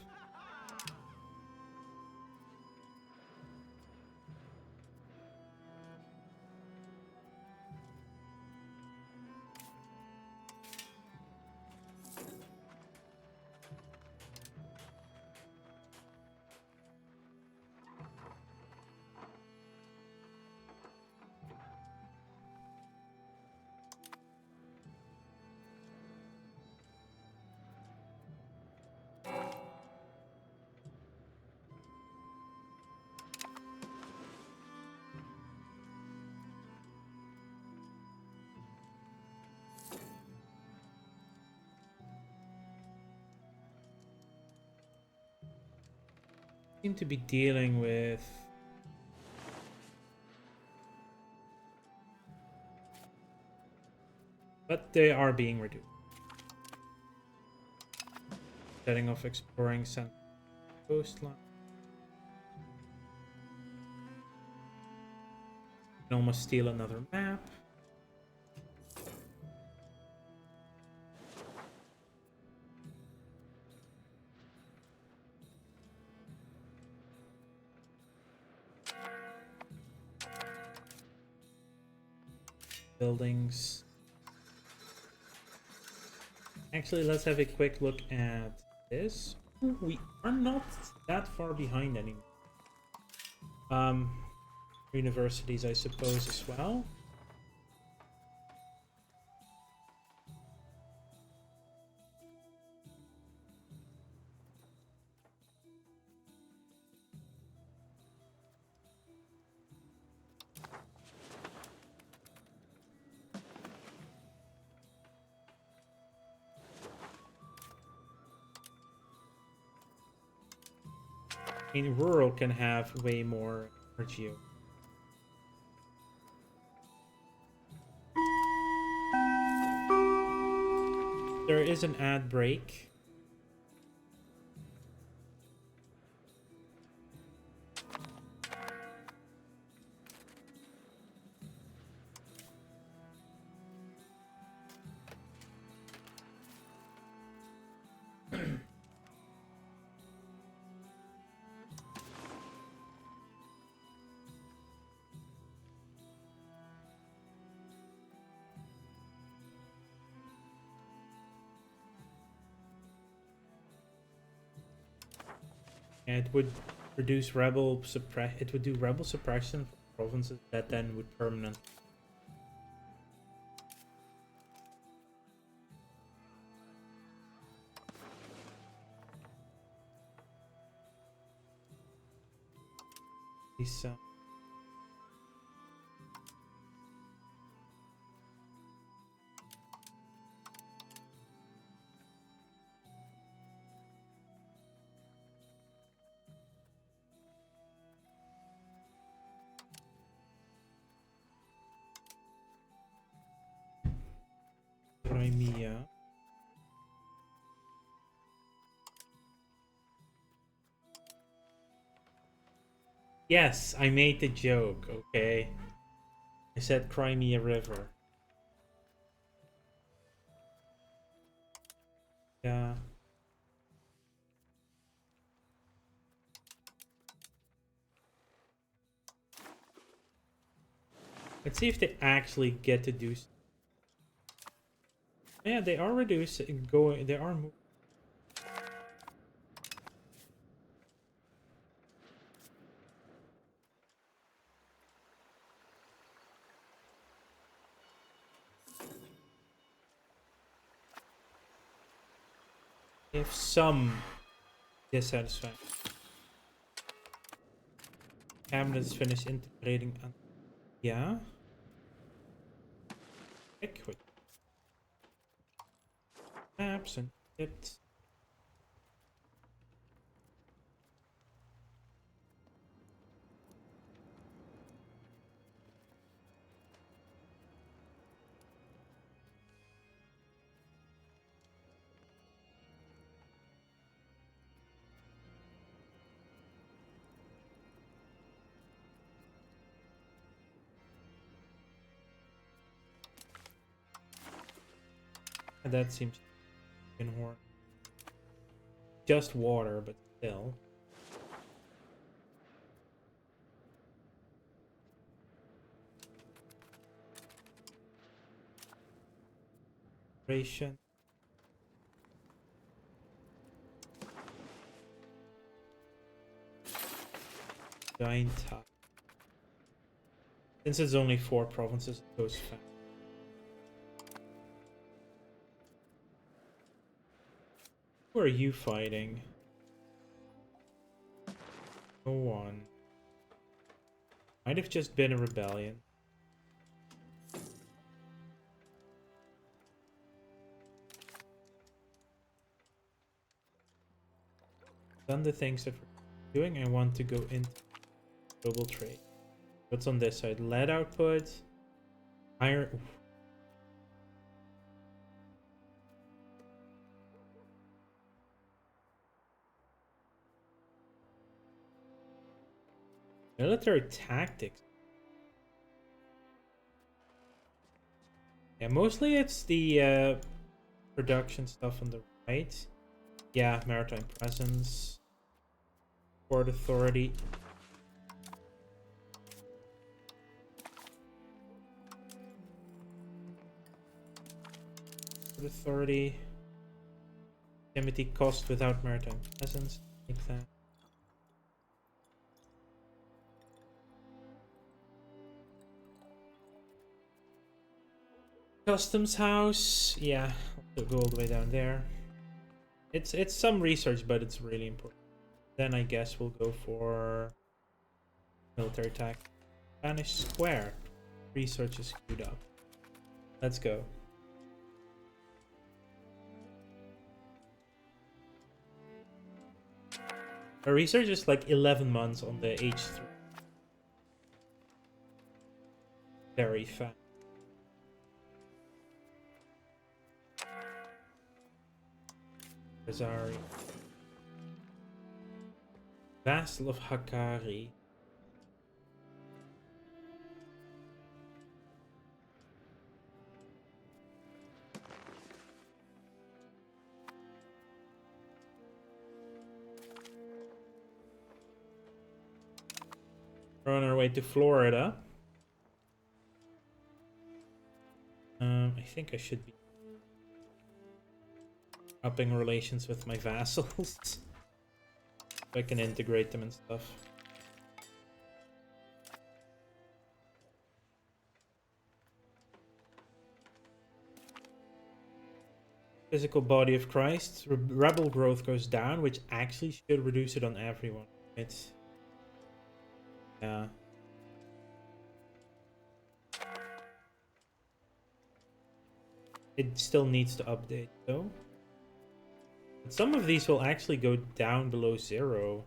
Seem to be dealing with but they are being reduced. Setting off exploring central coastline. Can almost steal another map. Buildings. Actually, let's have a quick look at this. We are not that far behind anymore. Universities, I suppose, as well. I mean, rural can have way more energy. There is an ad break. And it would reduce rebel suppress. It would do rebel suppression for provinces that then would permanent. These, Crimea. Yes, I made the joke, okay? I said Crimea River. Yeah. Let's see if they actually get to do. Yeah, they are reducing. Going. They are moving. If some dissatisfaction. Cabinet is finished integrating. Yeah. Quick. Maps and tips. And that seems in horn. Just water, but still. Ration. Giant tile. Since it's only 4 provinces, it goes fast. Who are you fighting? No one. Might have just been a rebellion. Done the things that we're doing. I want to go into global trade. What's on this side? Lead output. Iron. Oof. Military tactics. Yeah, mostly it's the production stuff on the right. Yeah, maritime presence. Port authority. Port authority. Indemnity cost without maritime presence. Like that. Customs house. Yeah, I'll go all the way down there. It's some research, but it's really important. Then I guess we'll go for military attack. Spanish Square. Research is screwed up. Let's go. Our research is like 11 months on the H3. Very fast. Azari. Vassal of Hakari. We're on our way to Florida. I think I should be upping relations with my vassals. So I can integrate them and stuff. Physical body of Christ. Rebel growth goes down, which actually should reduce it on everyone. It's... yeah. It still needs to update though. But some of these will actually go down below 0.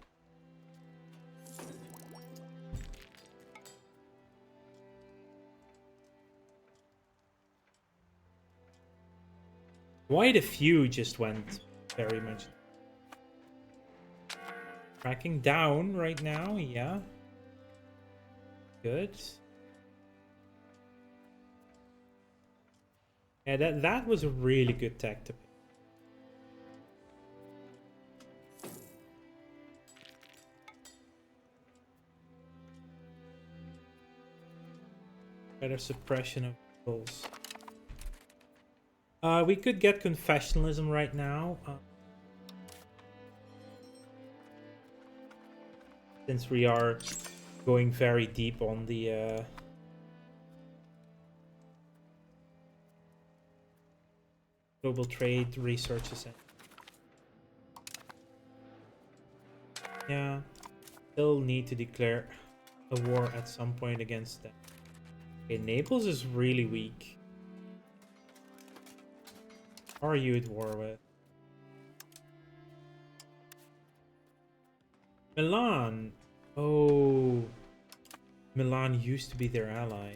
Quite a few just went very much. Tracking down right now, yeah. Good. Yeah, that was a really good tech to pick. Better suppression of bulls. We could get confessionalism right now. Since we are going very deep on the global trade researches. Yeah, still need to declare a war at some point against them. Okay, Naples is really weak. Who are you at war with? Milan. Oh, Milan used to be their ally.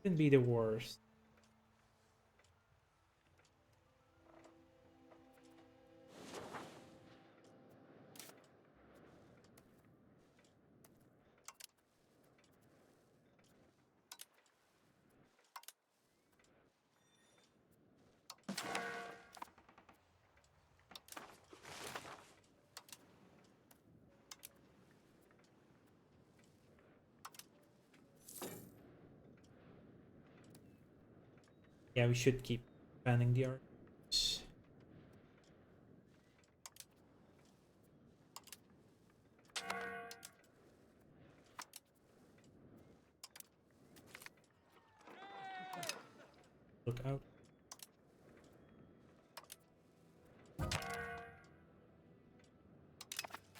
Can be the worst. Yeah, we should keep expanding the arts. Look out.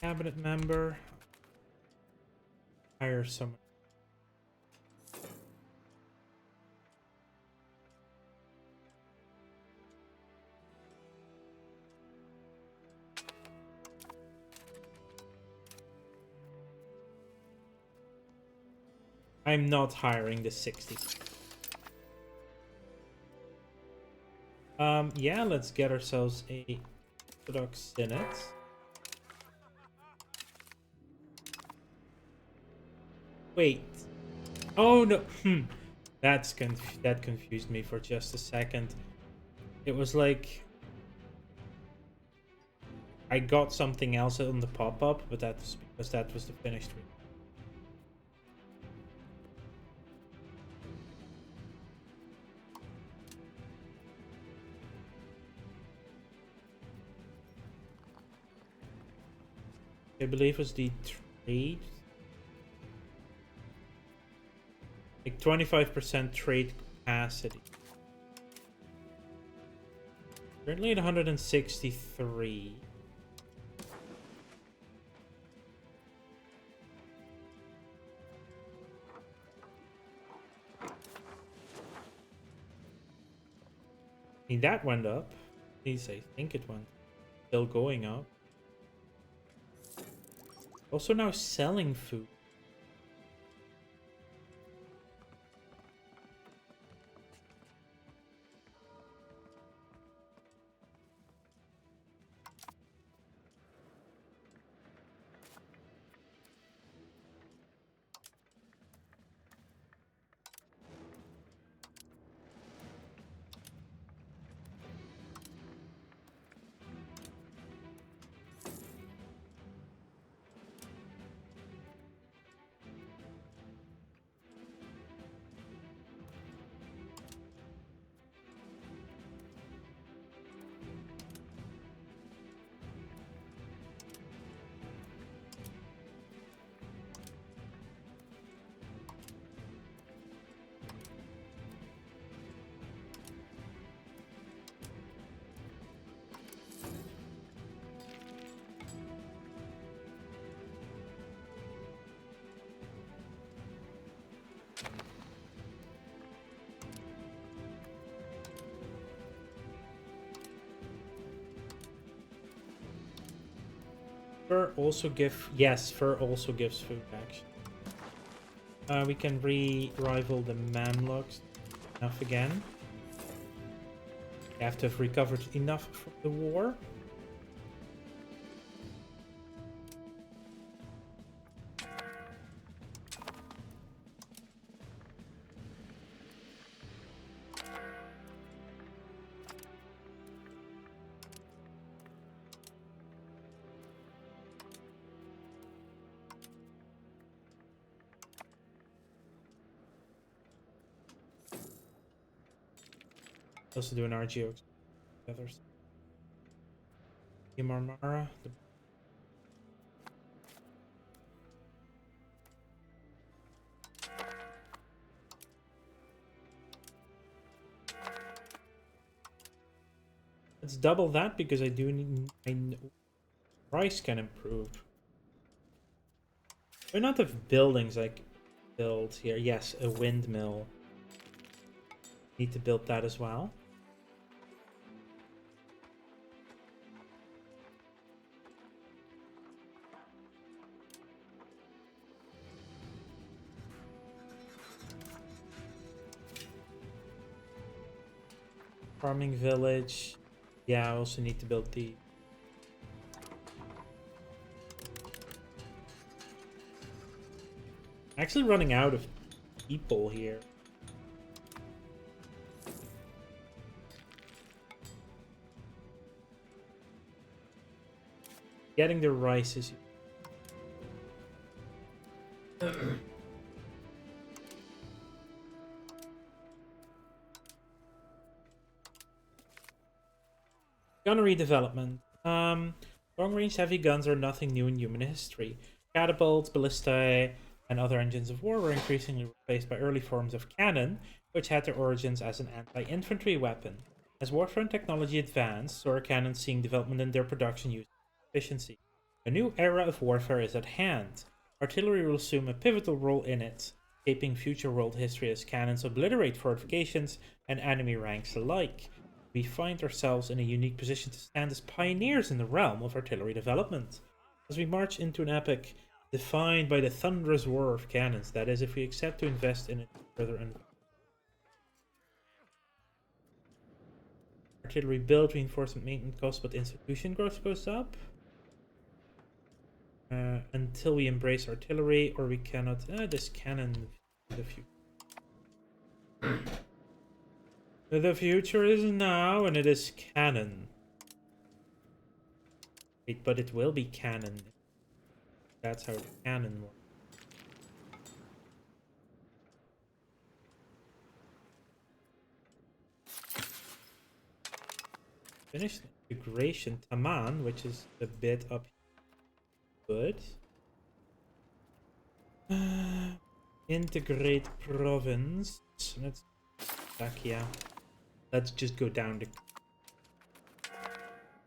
Cabinet member. Hire someone. I'm not hiring the 60. Yeah, let's get ourselves a Orthodox Senate. Wait. Oh no. That confused me for just a second. It was like I got something else on the pop-up, but that's because that was the finished read. I believe it was the trade. Like 25% trade capacity. Currently at 163. I mean, that went up. At least I think it went. Still going up. Also now selling food. Fur also fur also gives food actually. We can rival the Mamluks enough again. We have to have recovered enough from the war. Also do an RGO together. Marmara. Let's double that because I do need. Price can improve. Why not have buildings like build here? Yes, a windmill. Need to build that as well. Farming village. Yeah, I also need to build the. Actually running out of people here. Getting the rice is. Gunnery development. Long-range heavy guns are nothing new in human history. Catapults, ballistae, and other engines of war were increasingly replaced by early forms of cannon, which had their origins as an anti-infantry weapon. As warfare technology advanced, so are cannons seeing development in their production use and efficiency. A new era of warfare is at hand. Artillery will assume a pivotal role in it, shaping future world history as cannons obliterate fortifications and enemy ranks alike. We find ourselves in a unique position to stand as pioneers in the realm of artillery development. As we march into an epoch defined by the thunderous roar of cannons, that is, if we accept to invest in it further. Artillery build, reinforcement, maintenance costs, but institution growth goes up. Until we embrace artillery, or we cannot. This cannon. The future. The future is now, and it is canon. Wait, but it will be canon. That's how canon works. Finish the integration Taman, which is a bit up here. Good. Integrate province. Let's back here. Let's just go down the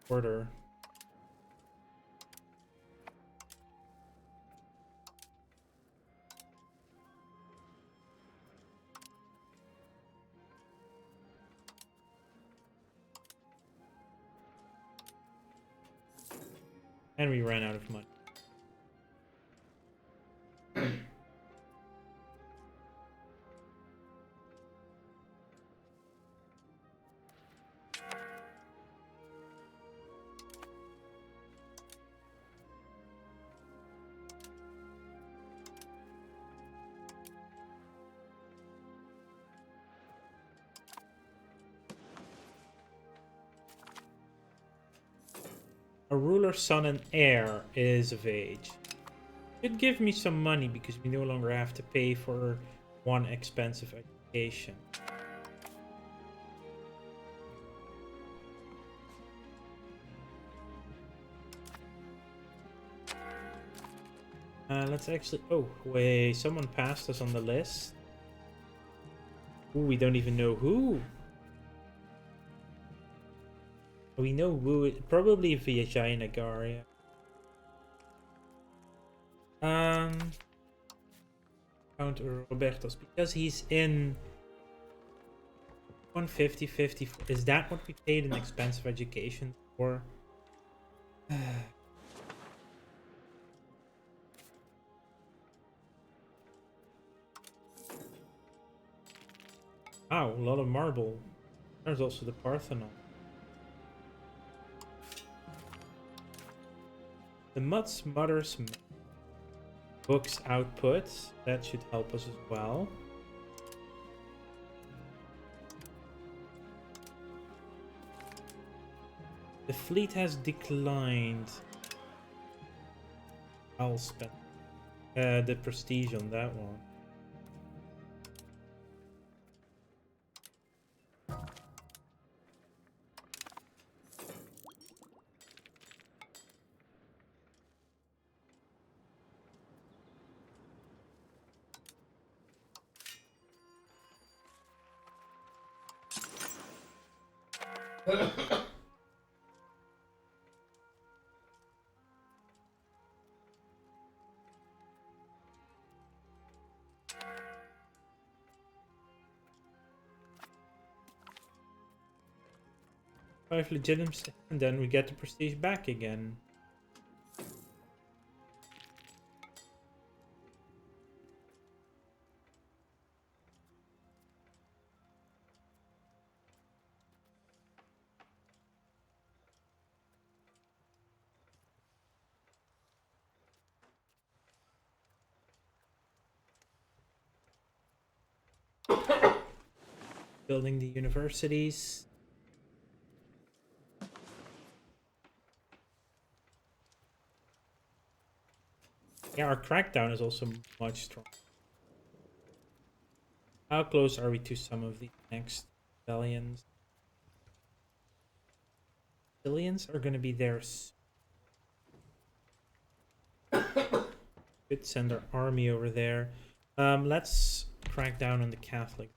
order. And we ran out of money. A ruler, son, and heir is of age. Should give me some money because we no longer have to pay for one expensive education. Let's actually. Oh, wait. Someone passed us on the list. Ooh, we don't even know who. We know who. Probably Vijayanagar, yeah. Count Robertos. Because he's in 150, Is that what we paid in expensive education for? Wow, a lot of marble. There's also the Parthenon. The Mud's Mother's books output. That should help us as well. The fleet has declined. I'll spend the prestige on that one. Five legitimacy, and then we get the prestige back again. Building the universities. Yeah, our crackdown is also much stronger. How close are we to some of the next rebellions? Sicilians are going to be there soon. Could send our army over there. Let's crack down on the Catholics.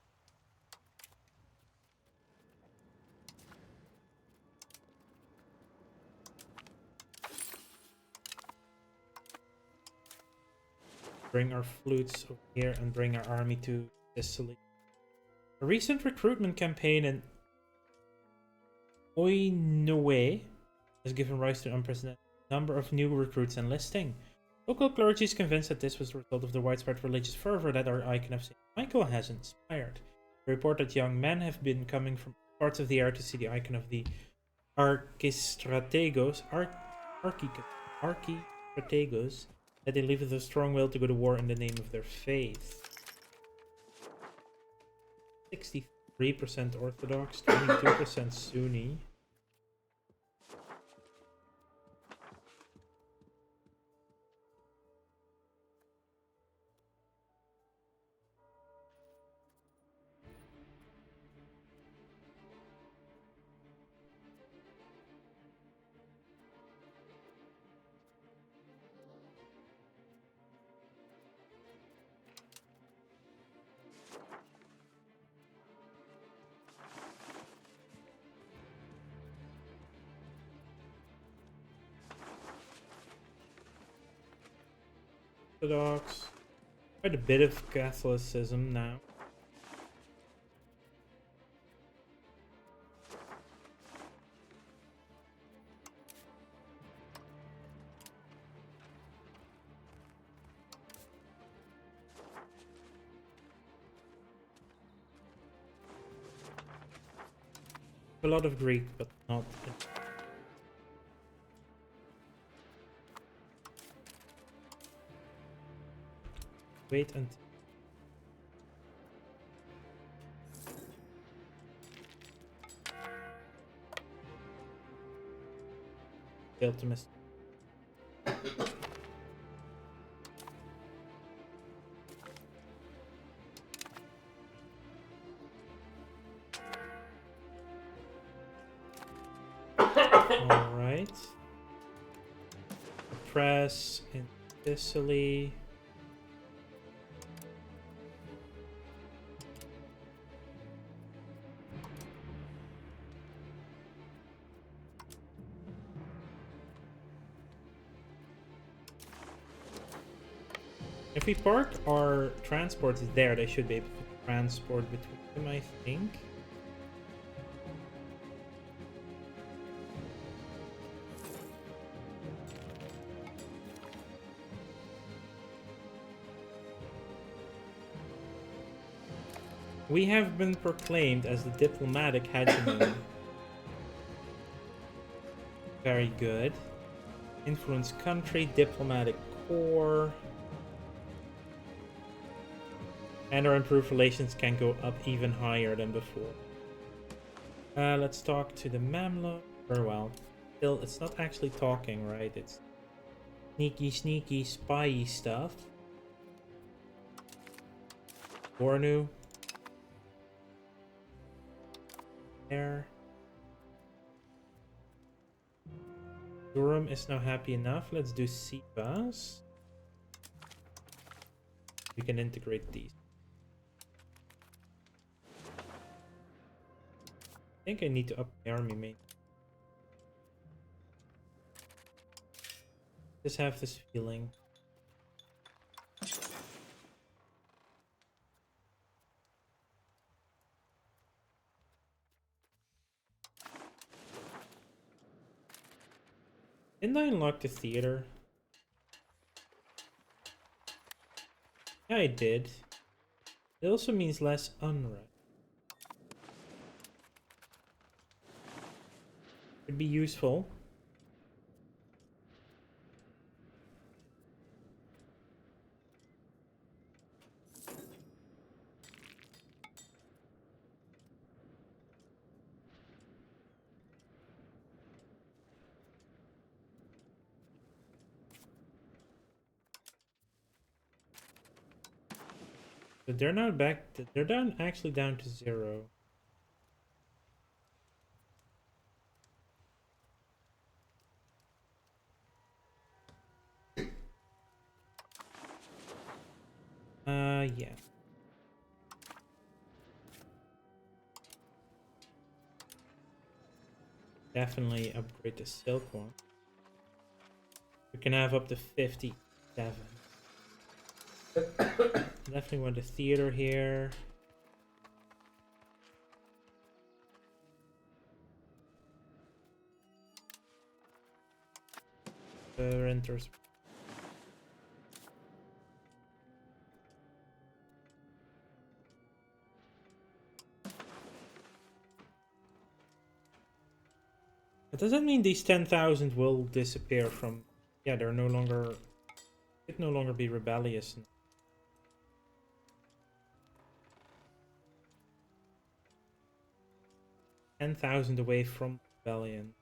Bring our flutes over here and bring our army to Sicily. A recent recruitment campaign in Oinoe has given rise to an unprecedented number of new recruits enlisting. Local clergy is convinced that this was the result of the widespread religious fervor that our icon of St. Michael has inspired. They report that young men have been coming from parts of the area to see the icon of the Archistrategos, that they live with a strong will to go to war in the name of their faith. 63% Orthodox, 22% Sunni. Orthodox. Quite a bit of Catholicism now. A lot of Greek, but not. Wait until. Failed to miss. Alright. Press in Sicily. If we park our transports there, they should be able to transport between them, I think. We have been proclaimed as the diplomatic hegemon. Very good. Influence country, diplomatic corps. And our improved relations can go up even higher than before. Let's talk to the Mamluk. Or well, still, it's not actually talking, right? It's sneaky, spy stuff. Bornu. There. Durham is now happy enough. Let's do Sivas. We can integrate these. I think I need to up the army main. Just have this feeling. Didn't I unlock the theater? Yeah, I did. It also means less unrest. Could be useful. So they're not back to, they're down actually down to 0. Yeah. Definitely upgrade the silk one. We can have up to 57. Definitely want the theater here. The renters. But does that mean these 10,000 will disappear from? Yeah, they're no longer. It no longer be rebellious. 10,000 away from rebellion.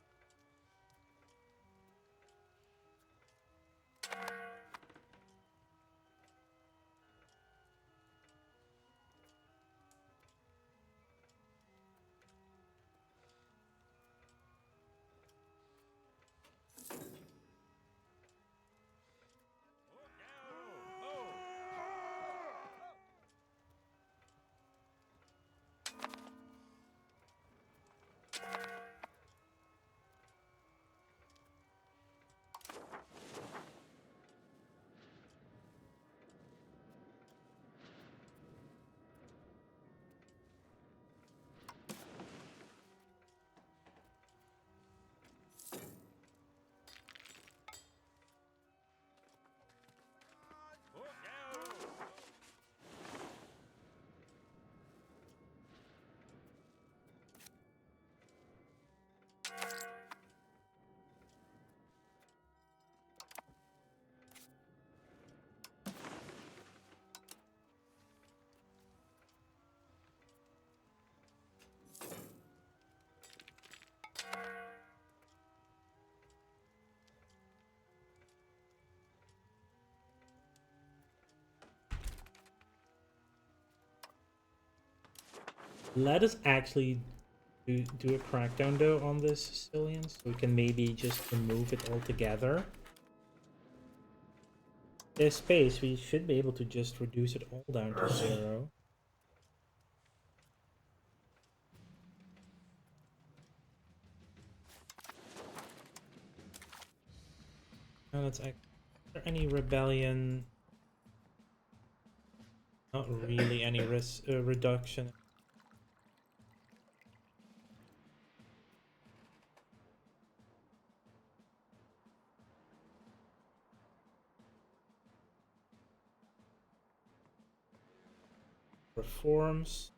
Let us actually do a crackdown though on this Sicilians, so we can maybe just remove it altogether. This space, we should be able to just reduce it all down to 0. Now let's act. Is there any rebellion? Not really any risk reduction. Reforms.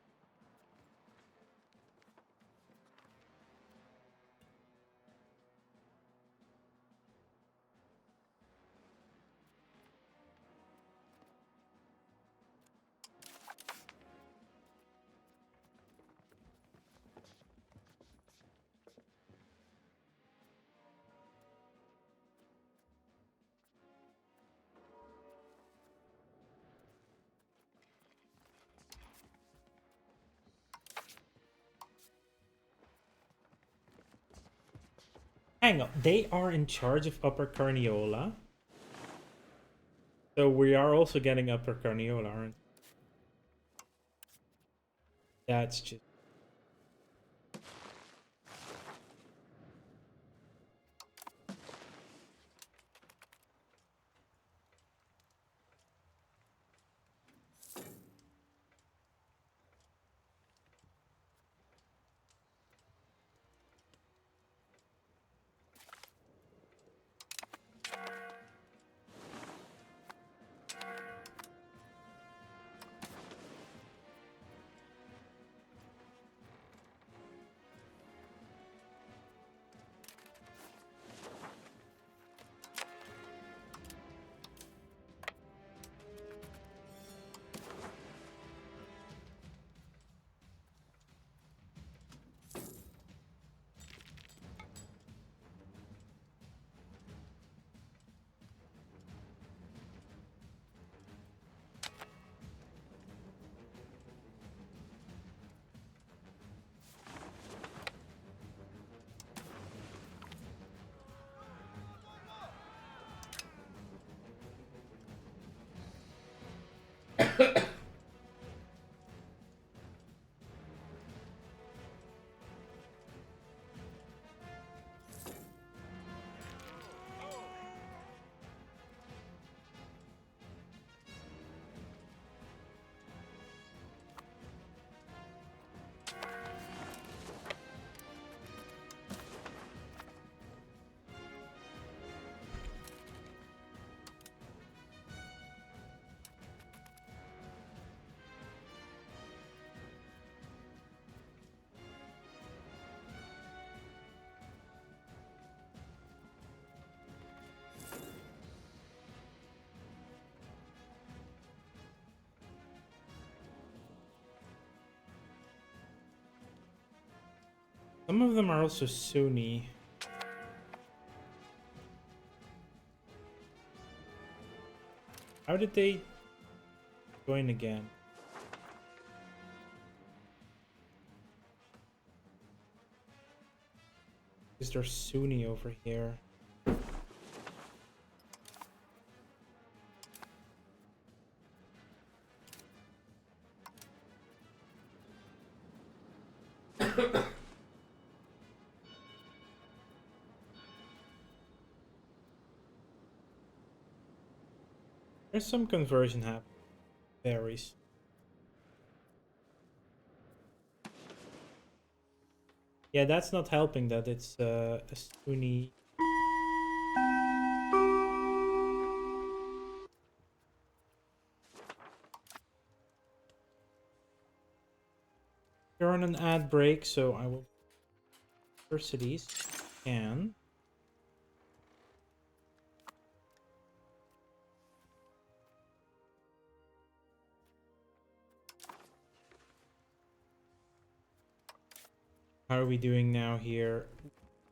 Hang on, they are in charge of Upper Carniola. So we are also getting Upper Carniola, aren't we? That's just... Some of them are also Sunni. How did they join again? Is there Sunni over here? There's some conversion happening. Varies. Yeah, that's not helping that it's a Sunni. You're on an ad break, so I will. Universities can. How are we doing now here?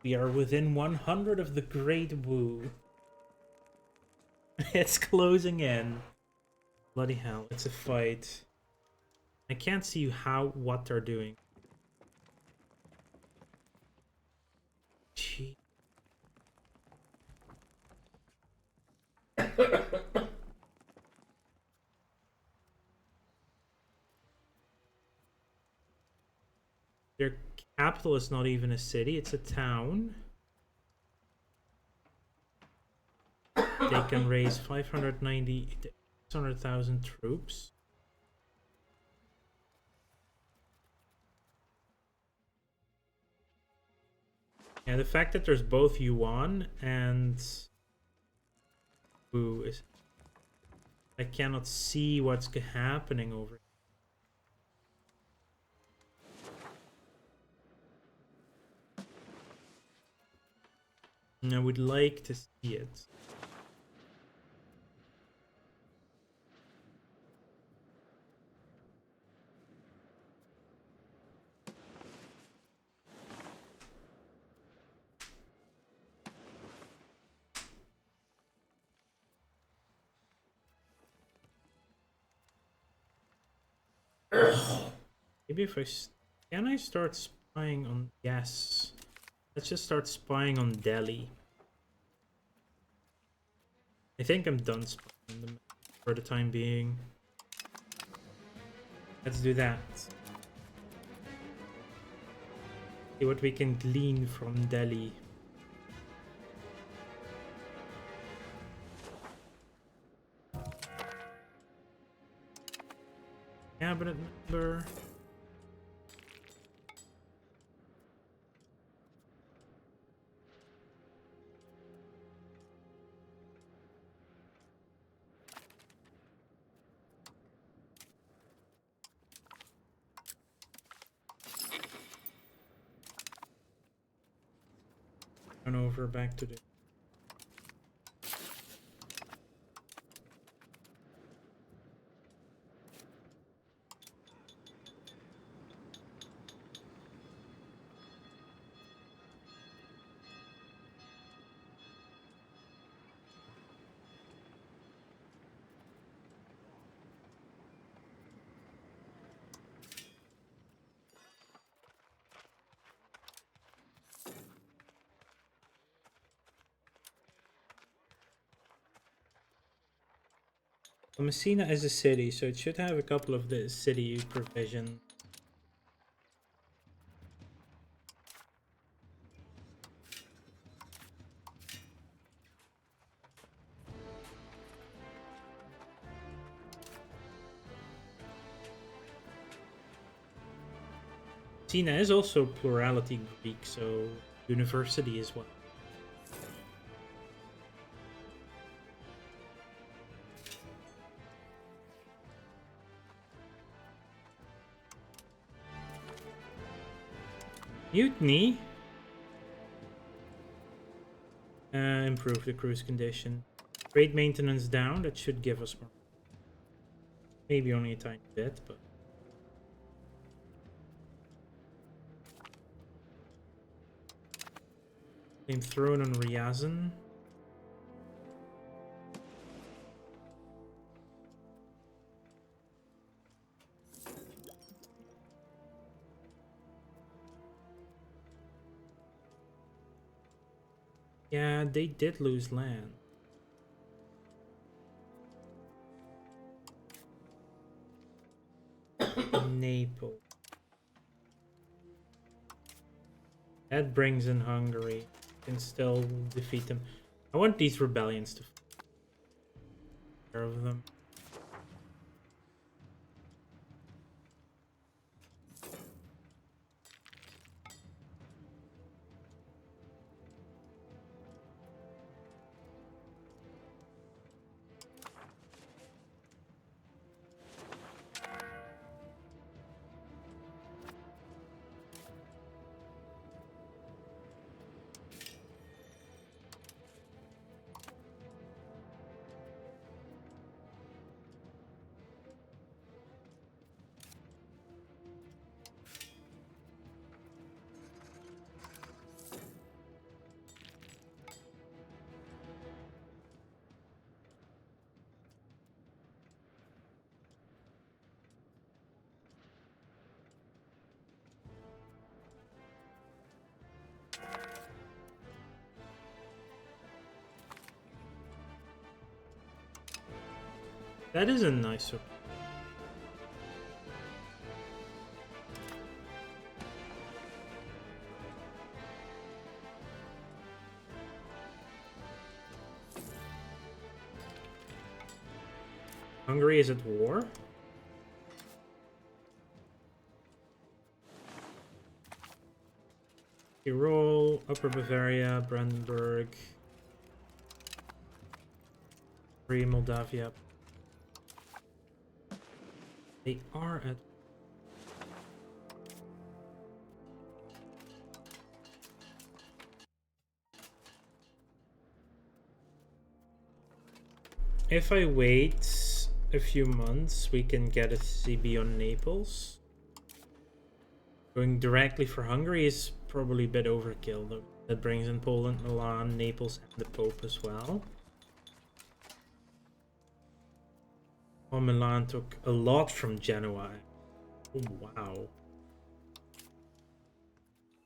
We are within 100 of the Great Wu. It's closing in. Bloody hell, it's a fight. I can't see what they're doing. Gee. Their capital is not even a city, it's a town. They can raise 600,000 troops. Yeah, the fact that there's both yuan and Wu is... I cannot see what's happening over here. And I would like to see it. Maybe if can I start spying on... Yes. Let's just start spying on Delhi. I think I'm done spying them for the time being. Let's do that. See what we can glean from Delhi. Cabinet member. Run over back to the... Messina is a city, so it should have a couple of the city provision. Messina is also plurality Greek, so university as well. Mutiny. Improve the cruise condition. Trade maintenance down, that should give us more. Maybe only a tiny bit, but... Claim throne on Ryazan. Yeah, they did lose land. Naples. That brings in Hungary. Can still defeat them. I want these rebellions to take care of them. That is a nice one. Hungary is at war? Tyrol, Upper Bavaria, Brandenburg, Free Moldavia. They are at... If I wait a few months, we can get a CB on Naples. Going directly for Hungary is probably a bit overkill, though. That brings in Poland, Milan, Naples, and the Pope as well. Oh, Milan took a lot from Genoa. Oh, wow.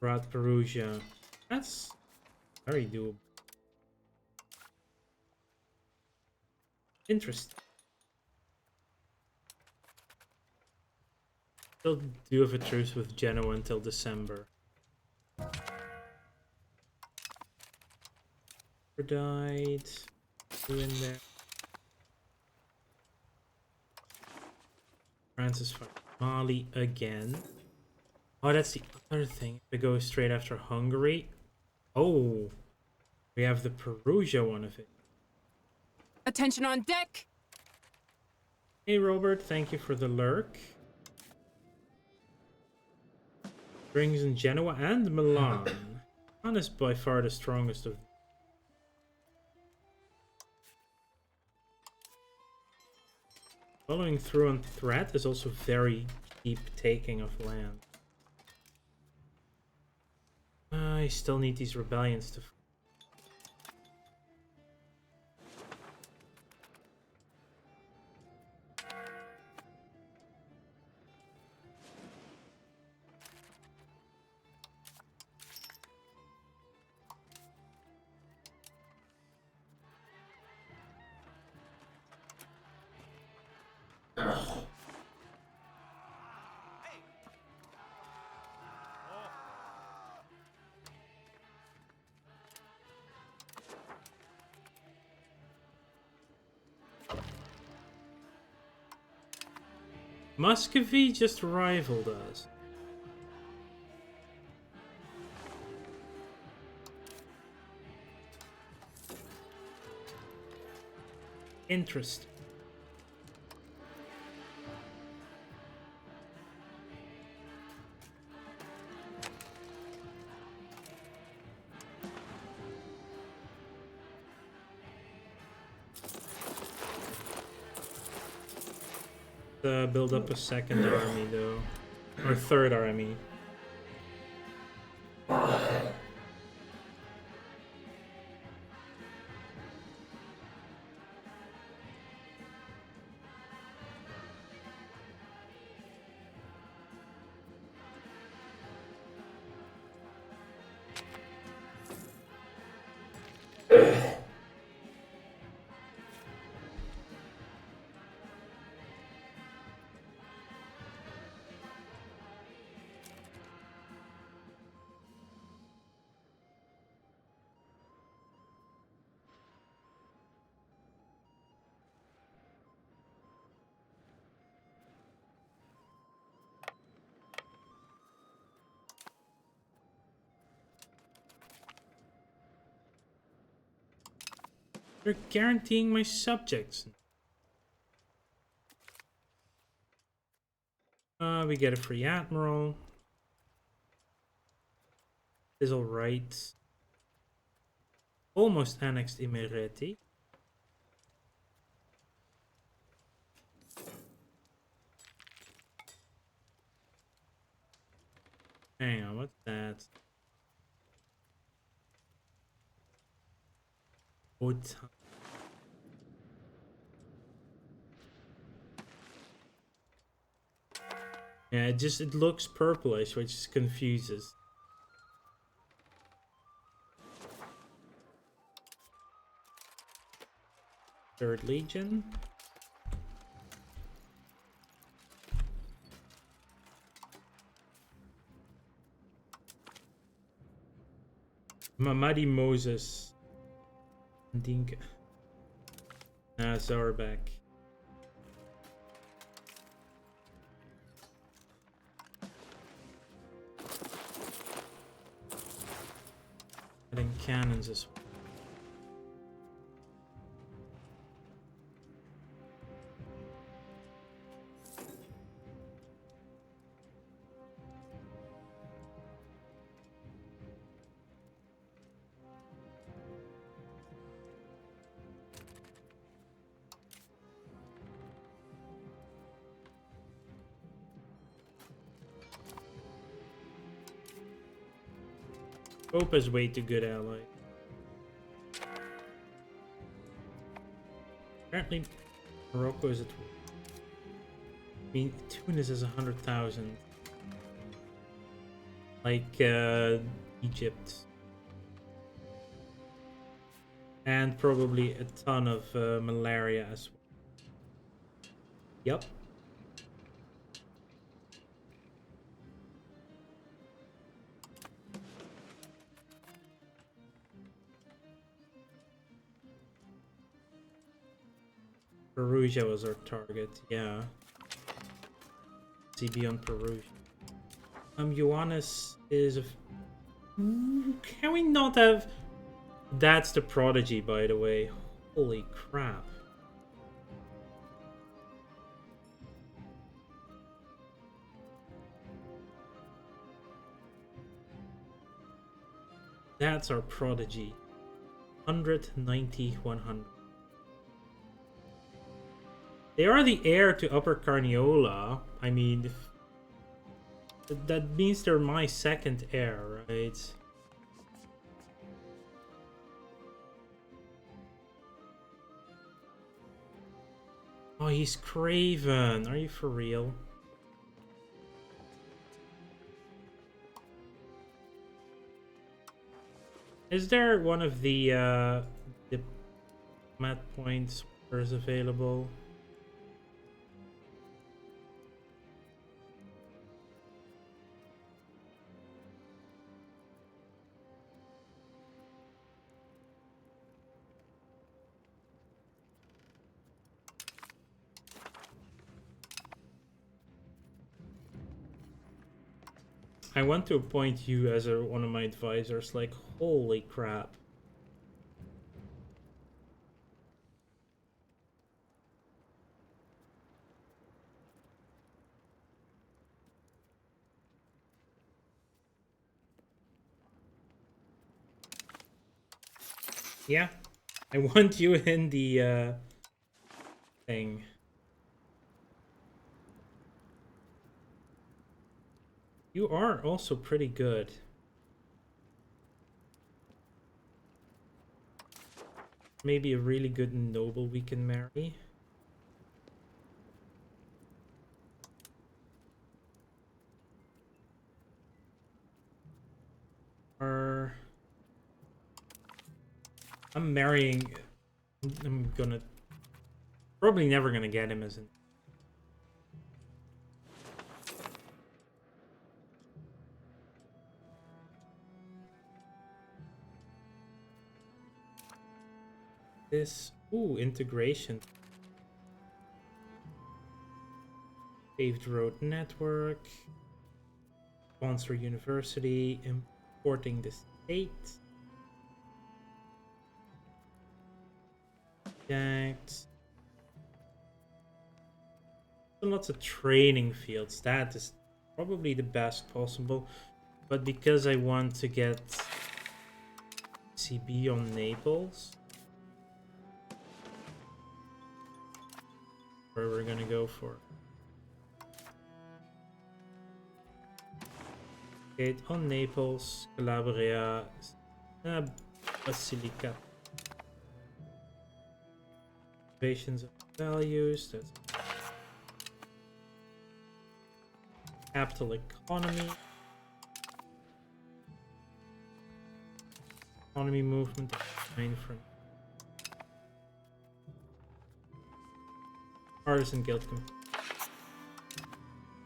Brought Perugia. That's very doable. Interesting. Still do have a truce with Genoa until December. Died. Two in there. France is fighting Mali again. Oh, that's the other thing. If we go straight after Hungary. Oh, we have the Perugia one of it. Attention on deck! Hey, Robert, thank you for the lurk. Brings in Genoa and Milan. Milan is by far the strongest of them. Following through on threat is also very deep taking of land. I still need these rebellions to... Muscovy just rivaled us. Interesting. Build up a second army though, or third army. They're guaranteeing my subjects. We get a free admiral. Is alright. Almost annexed Imereti. Hang on, what's that? What? Yeah, it looks purplish, which confuses. Third Legion. Mamadi Moses. Dinka. Zarbak. Adding cannons as well. Pope is way too good ally. Apparently, Morocco is at. I mean, Tunis is 100,000. Like Egypt, and probably a ton of malaria as well. Yep. Perugia was our target, yeah. CB on Perugia. Ioannis is a... Can we not have... That's the Prodigy, by the way. Holy crap. That's our Prodigy. 190, 100. They are the heir to Upper Carniola. I mean, that means they're my second heir, right? Oh, he's Craven. Are you for real? Is there one of the mat points where is available? I want to appoint you as one of my advisors, like, holy crap. Yeah, I want you in the thing. You are also pretty good. Maybe a really good noble we can marry. Or... I'm marrying. I'm gonna probably never gonna get him as an. This integration. Paved road network. Sponsor university. Importing the state. Project. Lots of training fields. That is probably the best possible. But because I want to get CB on Naples, where we're gonna go for. Okay, on Naples, Calabria, Basilica. Innovations of values. That's capital economy. Economy movement. From Artisan Guild.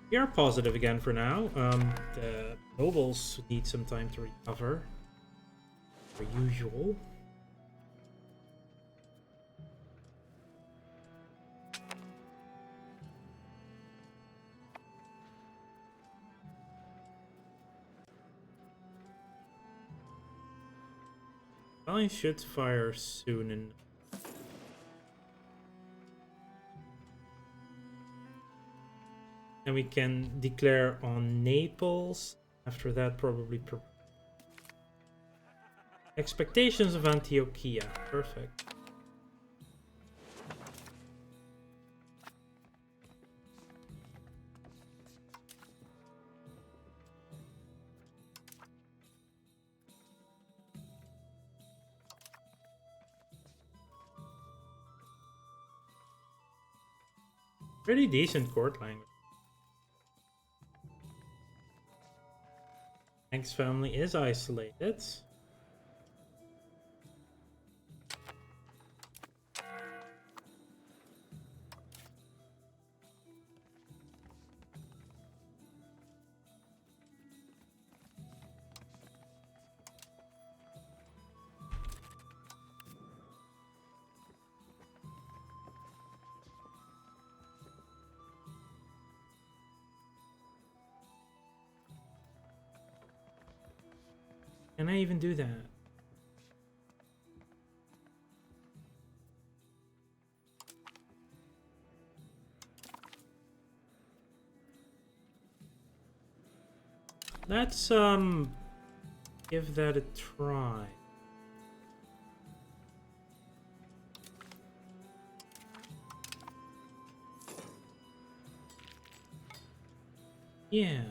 We are positive again for now. The nobles need some time to recover. Per usual. I should fire soon and we can declare on Naples. After that, probably expectations of Antioquia. Perfect. Pretty decent court language. Hank's family is isolated. Can I even do that? Let's give that a try. Yeah.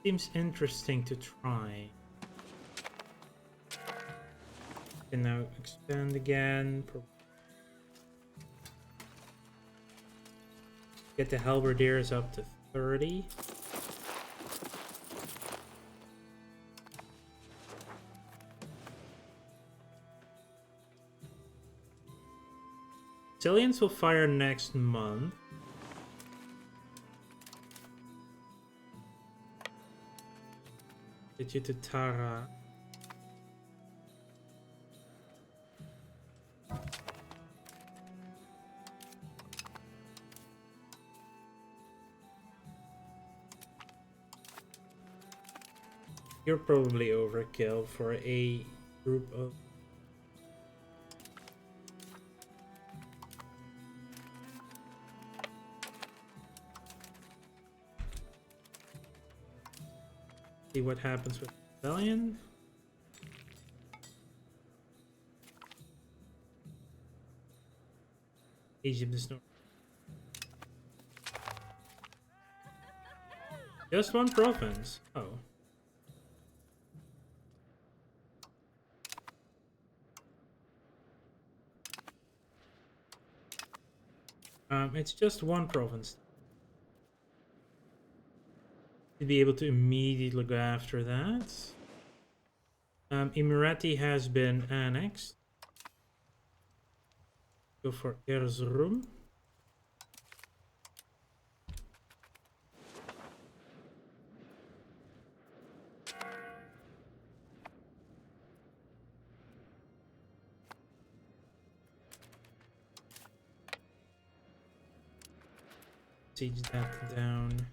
Seems interesting to try. Can now expand again. Get the halberdiers up to 30. Sicilians will fire next month. Get you to Tara. You're probably overkill for a group of... See what happens with rebellion. Egypt is not. Just one province. Oh. It's just one province. To be able to immediately go after that. Emirati has been annexed. Go for Erzurum. Siege that down.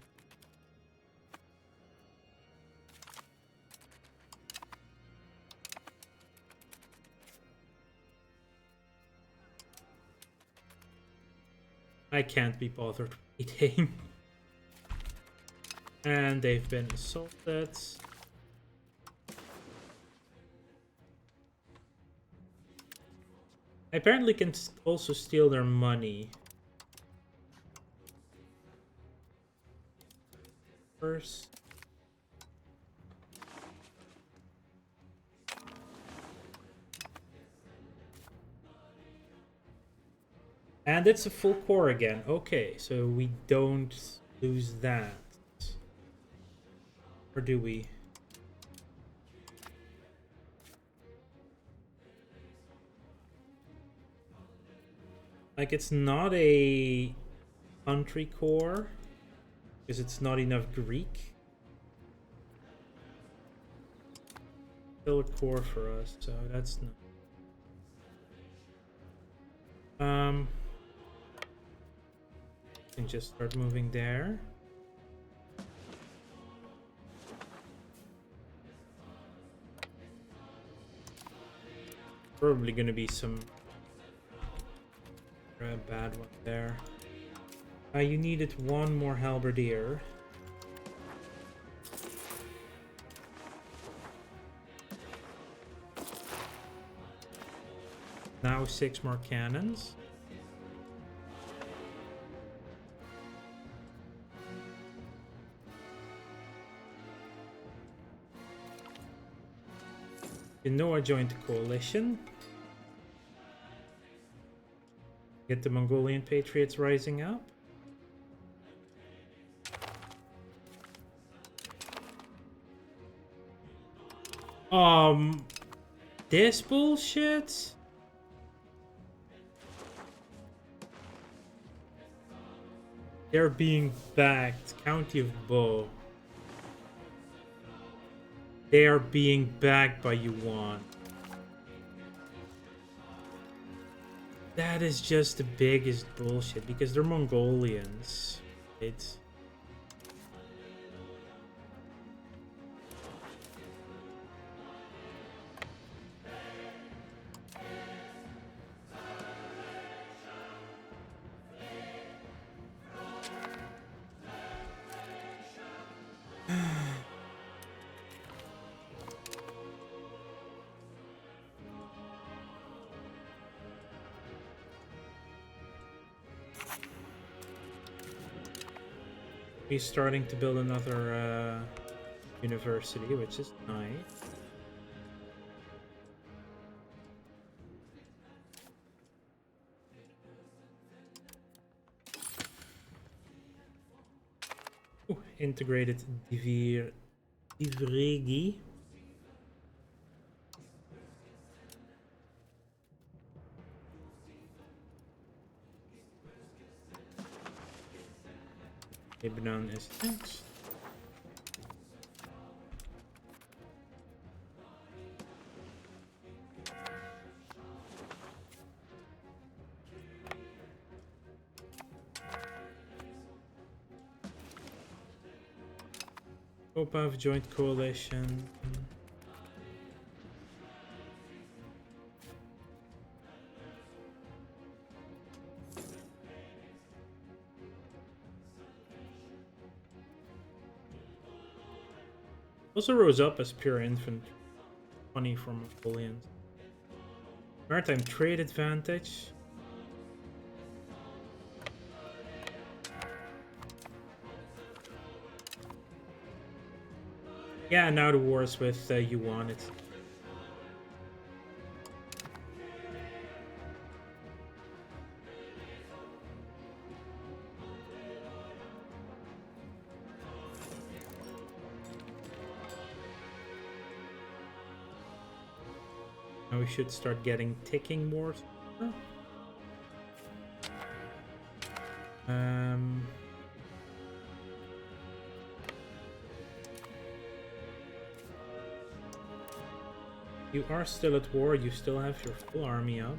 I can't be bothered waiting. And they've been assaulted. I apparently can also steal their money. First. And it's a full core again. Okay, so we don't lose that. Or do we? Like, it's not a country core because it's not enough Greek. Still a core for us, so that's not. Can just start moving there. Probably gonna be some bad one there. You needed one more halberdier. Now 6 more cannons. Genoa joined the coalition. Get the Mongolian patriots rising up. This bullshit? They're being backed. County of Bo. They are being backed by Yuan. That is just the biggest bullshit because they're Mongolians. It's he's starting to build another university, which is nice. Ooh, integrated Divregi. Lebanon is next. Opav joint coalition. Also rose up as pure infantry. 20 from Mongolians. Maritime trade advantage. Yeah, now the wars with Yuan. It's Now we should start getting ticking wars. You are still at war, you still have your full army up.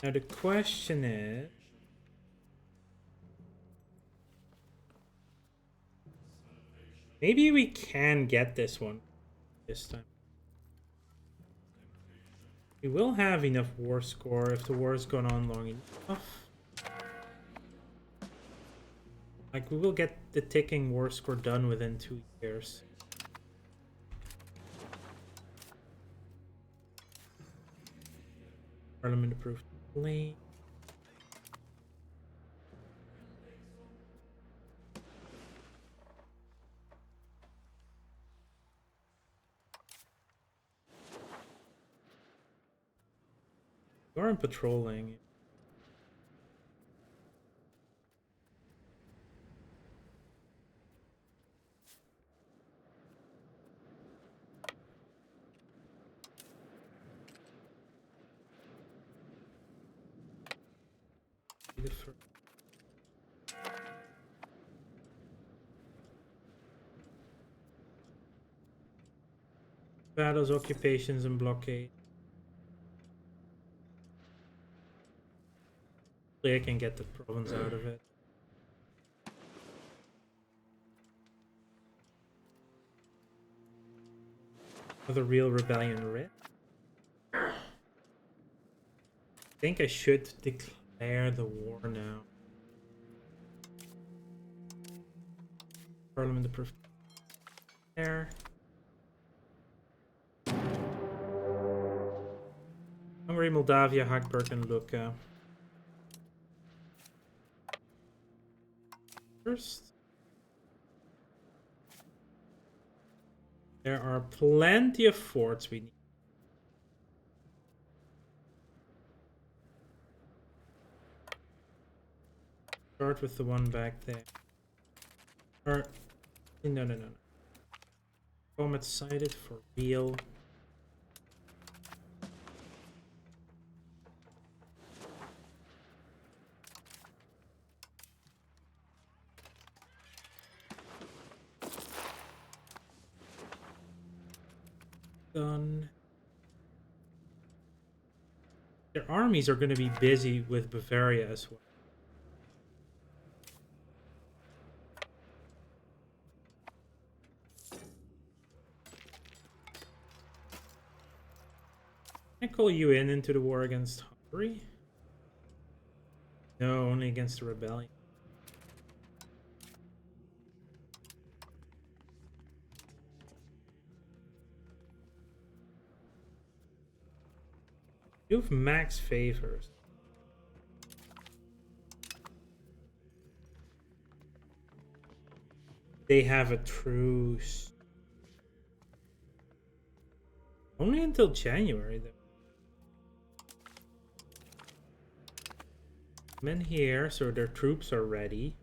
Now the question is, maybe we can get this one this time. We will have enough war score if the war has gone on long enough. Like, we will get the ticking war score done within 2 years. Parliament approved. Lane. You aren't patrolling. The first. Battles, occupations, and blockade. I can get the province out of it. Another real rebellion writ. I think I should declare the war now. Parliament approved. There. Hungary, Moldavia, Hagberg, and Lucca. First. There are plenty of forts we need. Start with the one back there. Or, no. Comet sighted for real. Done. Their armies are going to be busy with Bavaria as well. Can I call you into the war against Hungary? No, only against the rebellion. You have max favors. They have a truce. Only until January, though. I'm in here, so their troops are ready.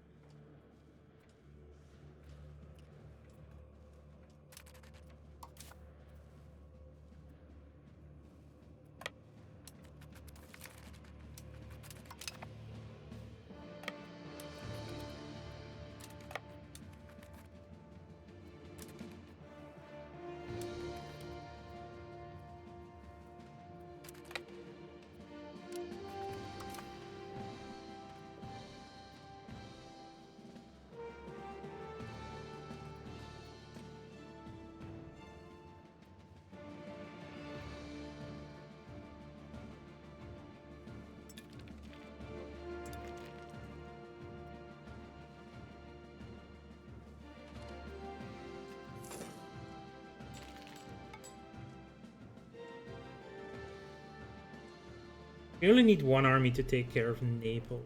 We only need one army to take care of Naples.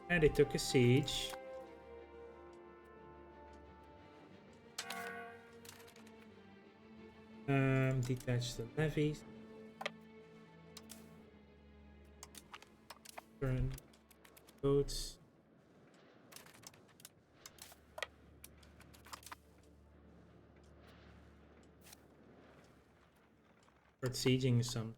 And they took a siege. Detach the levies. Turn boats. Start sieging some.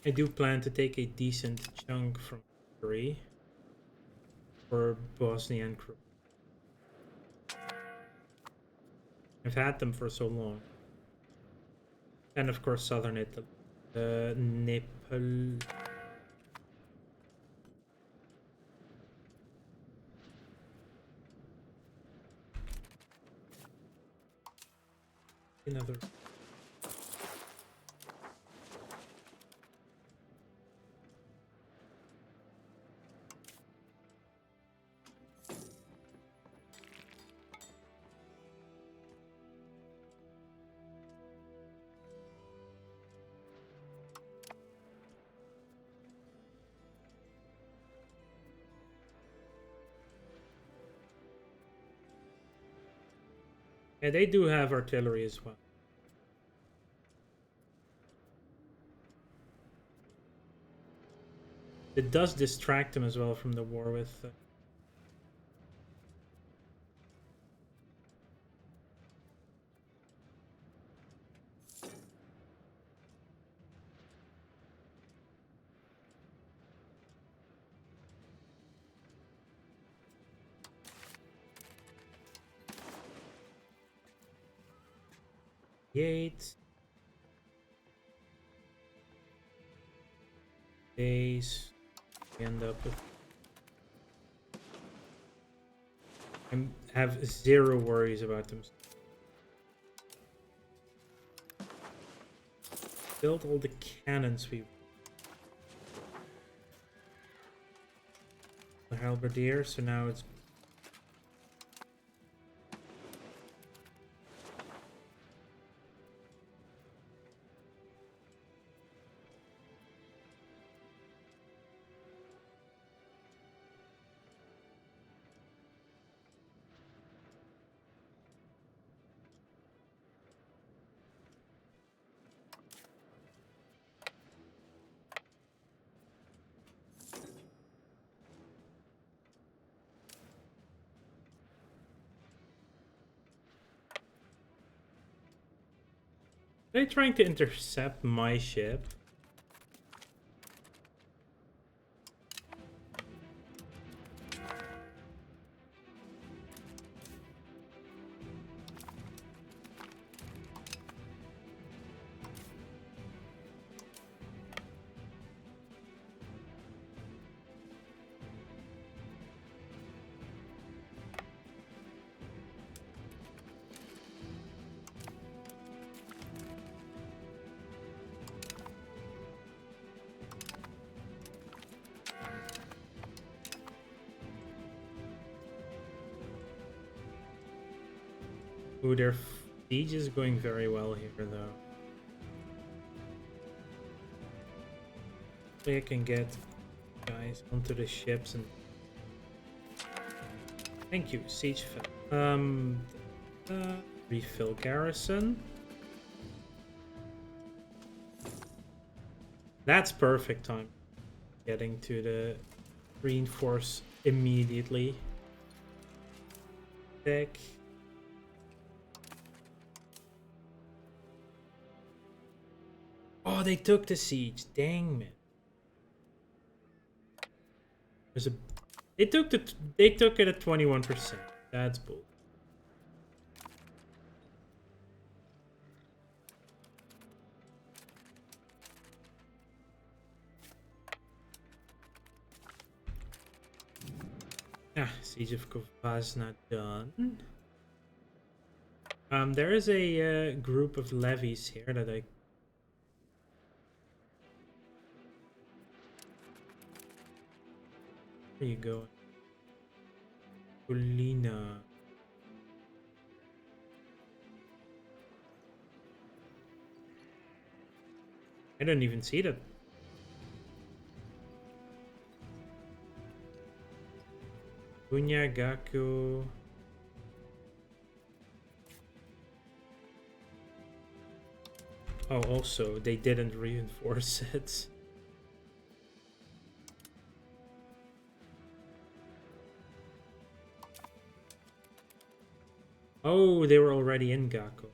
I do plan to take a decent chunk from Hungary for Bosnia and Croatia. I've had them for so long. And of course southern Italy. Nepal. Another. Yeah, they do have artillery as well. It does distract them as well from the war with... Yates. Days. We end up with... I have zero worries about them. Build all the cannons we... The halberdier, so now it's... Are they trying to intercept my ship? Ooh, their siege is going very well here, though. Hopefully I can get guys onto the ships and... Thank you, siege fill. Refill garrison. That's perfect time. Getting to the reinforce immediately. Deck. Oh, they took the siege. Dang, man. There's a... They took it at 21%. That's bull. Ah, Siege of Kovazna done. There is a group of levies here that I... Where you going? Polina. I don't even see that. Bunya, Gaku. Oh, also, they didn't reinforce it. Oh, they were already in Gaku.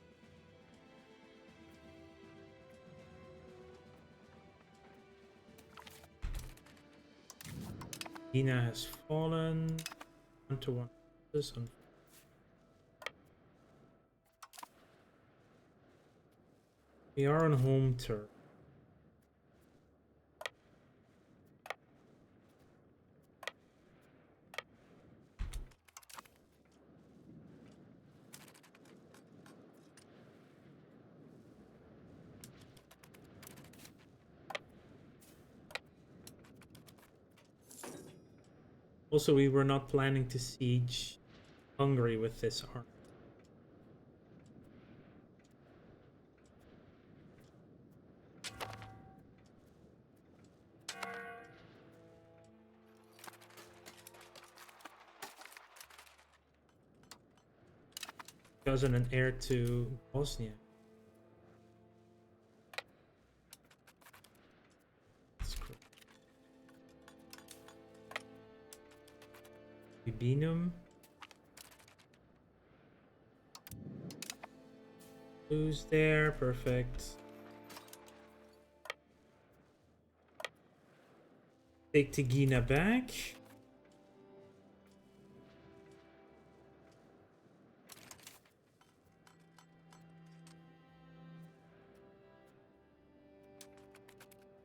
Dina has fallen. 1-to-1. This one. We are on home turf. Also, we were not planning to siege Hungary with this army. Cousin and heir to Bosnia. Bibinum. Who's there? Perfect. Take Tigina back.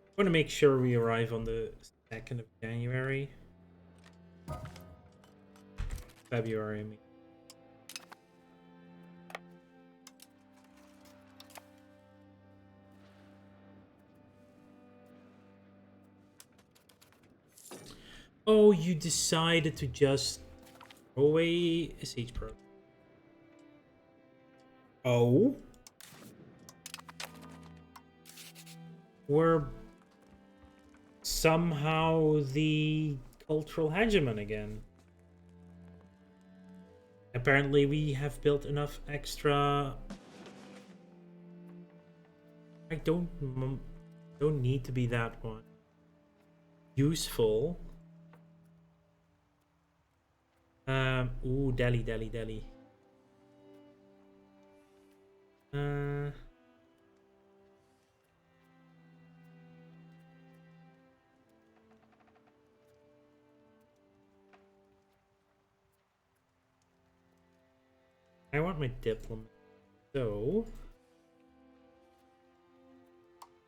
I want to make sure we arrive on the 2nd of January. February, I mean. Oh, you decided to just throw away a siege program. Oh? We're somehow the cultural hegemon again. Apparently we have built enough extra... I don't need to be that one. Useful. Ooh, Delhi. I want my diplomat. So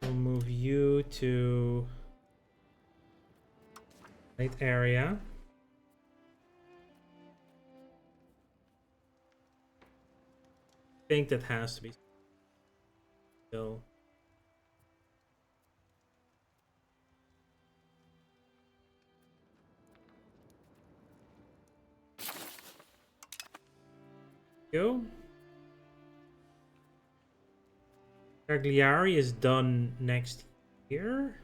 we'll move you to right area. I think that has to be still. Go. Cagliari is done next year.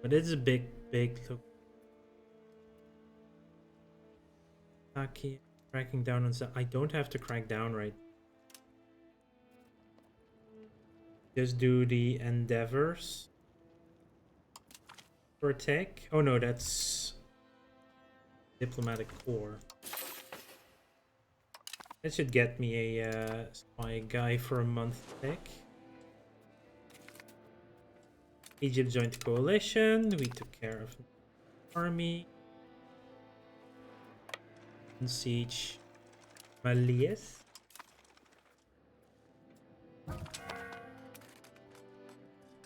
But it's a big look. Taki cracking down on I don't have to crack down right. Just do the endeavors for tech. Oh no, that's diplomatic corps. That should get me a spy guy for a month tech. Egypt joined the coalition. We took care of the army. Siege Malias.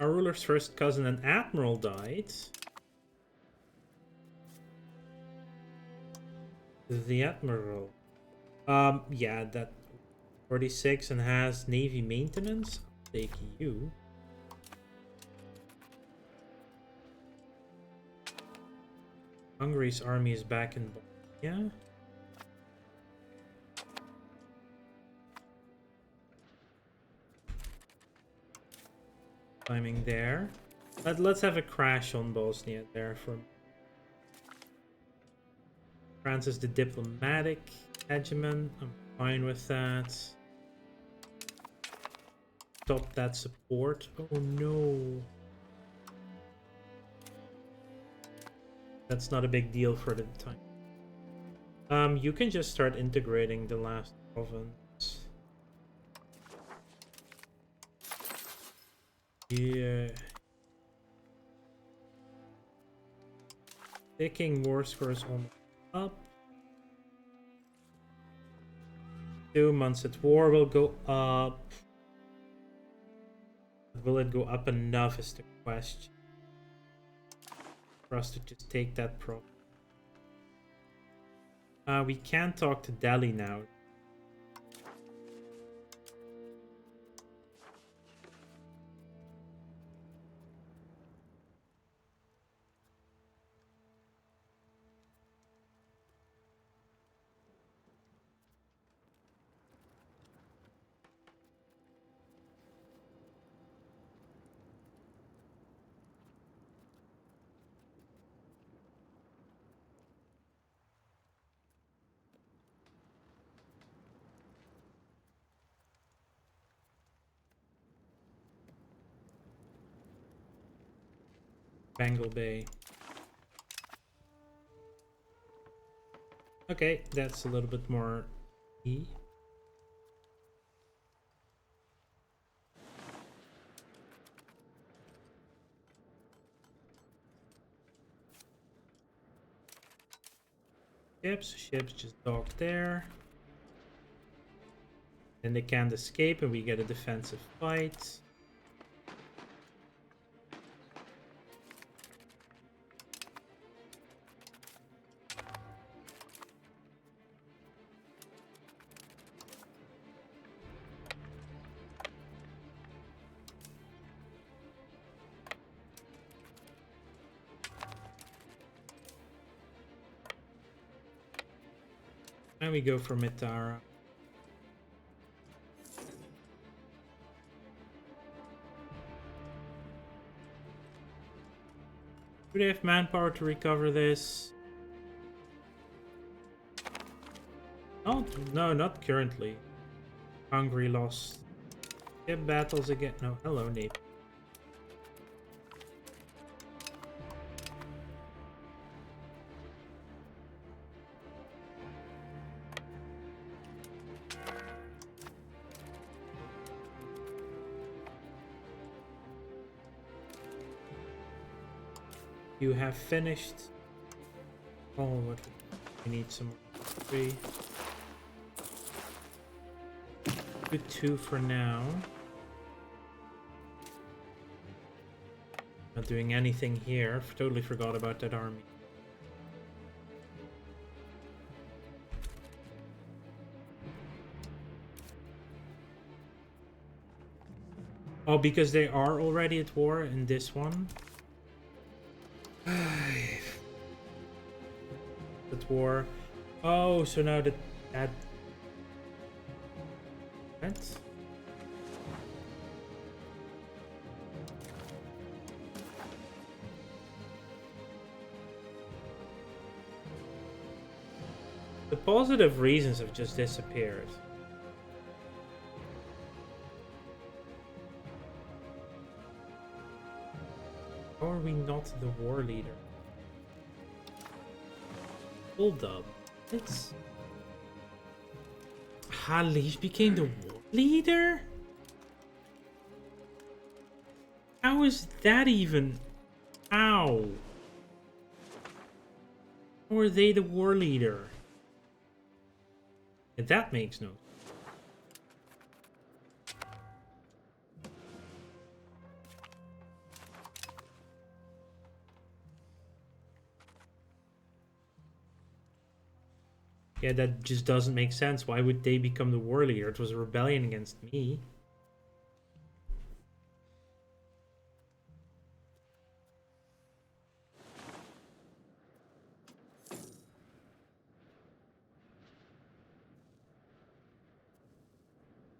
Our ruler's first cousin and admiral died. The admiral. Yeah, that 46 and has navy maintenance. I'll take you. Hungary's army is back in Bosnia. Climbing there. Let's have a crash on Bosnia there for France is the diplomatic hegemon. I'm fine with that. Stop that support. Oh no. That's not a big deal for the time. You can just start integrating the last province. Yeah. Taking war scores on up. 2 months at war will go up. Will it go up enough is the question. For us to just take that pro. We can't talk to Delhi now. Bengal Bay. Okay, that's a little bit more E. Ships just dock there. Then they can't escape and we get a defensive fight. And we go for Mitara. Do they have manpower to recover this? Oh, no, not currently. Hungary lost. Get battles again. No, hello, Nate. You have finished. Oh, what? We need some more. 3. Do 2 for now. Not doing anything here. Totally forgot about that army. Oh, because they are already at war in this one. At war. Oh, so now that what? The positive reasons have just disappeared. How are we not the war leader? Hold up. It's Halish became the war leader? How is that even? How? How are they the war leader? And that makes no sense. Yeah, that just doesn't make sense. Why would they become the war leader? It was a rebellion against me.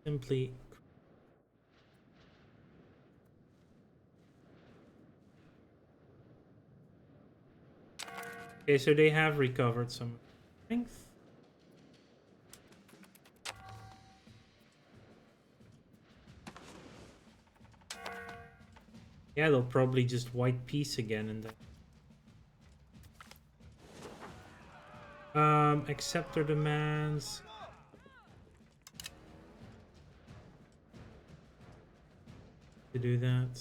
Simply Okay, so they have recovered some strength. Yeah, they'll probably just white peace again and then accept their demands. To do that.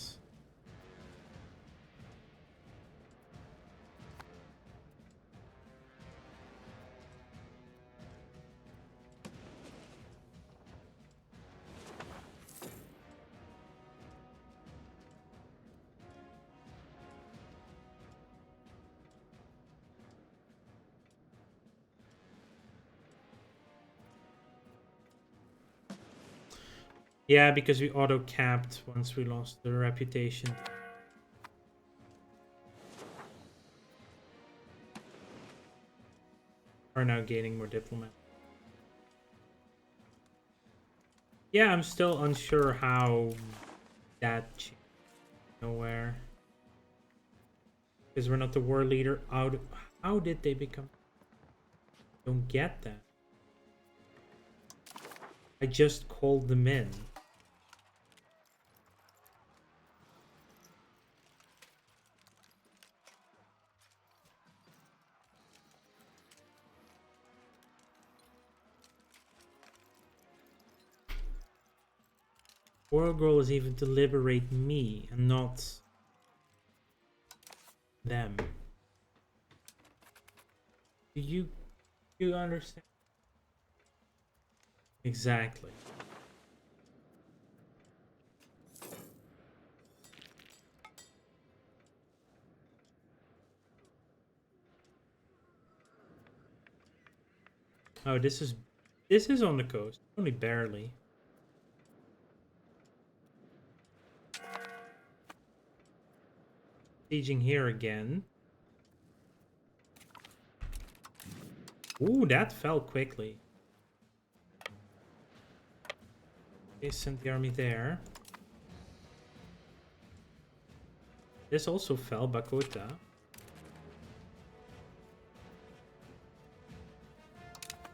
Yeah, because we auto-capped once we lost the reputation. Are now gaining more diplomat. Yeah, I'm still unsure how that changed. Nowhere. Because we're not the war leader. How did they become? Don't get that. I just called them in. World goal is even to liberate me and not them. Do you understand? Exactly. Oh, this is on the coast. Only barely. Sieging here again. Ooh, that fell quickly. Okay, sent the army there. This also fell, Bakota.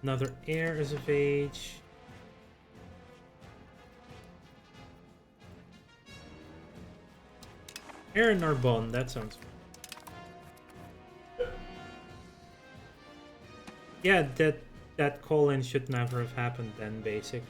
Another heir is of age. Heir in Narbonne, that sounds fun. Yeah, that call-in should never have happened then, basically.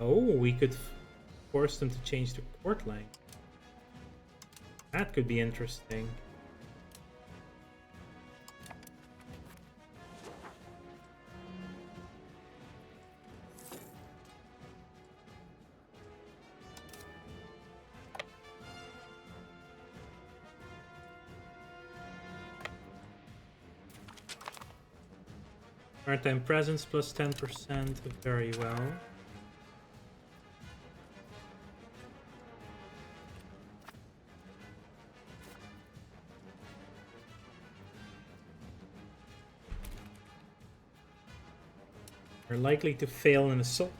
Oh, we could force them to change the court line. That could be interesting. Maritime presence plus 10%, very well. We're likely to fail an assault.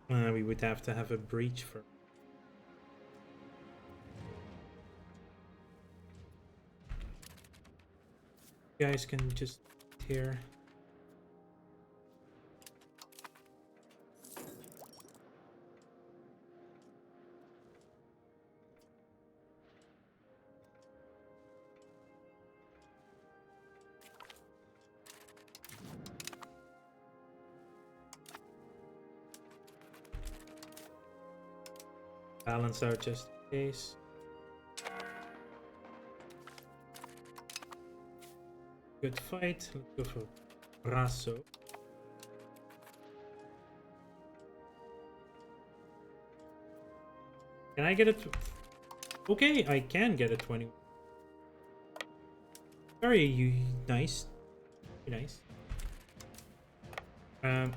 We would have to have a breach for. You guys can just here. Balance out just in case. Good fight. Let's go for Brasso. Can I get it? Okay, I can get a 20. Very nice. Very nice. And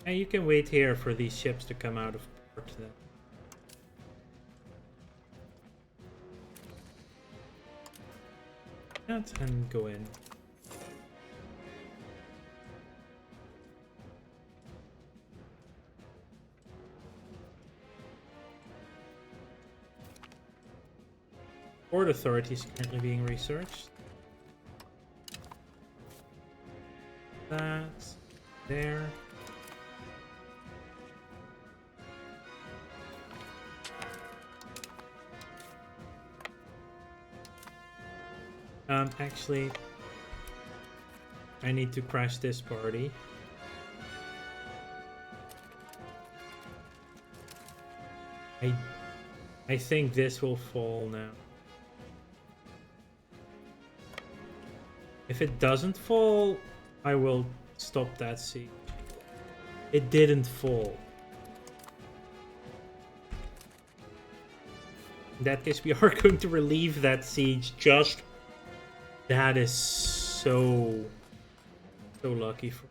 you can wait here for these ships to come out of port then. And go in. Port Authority is currently being researched. That's there. Actually, I need to crash this party. I think this will fall now. If it doesn't fall, I will stop that siege. It didn't fall. In that case, we are going to relieve that siege. Just that is so lucky for.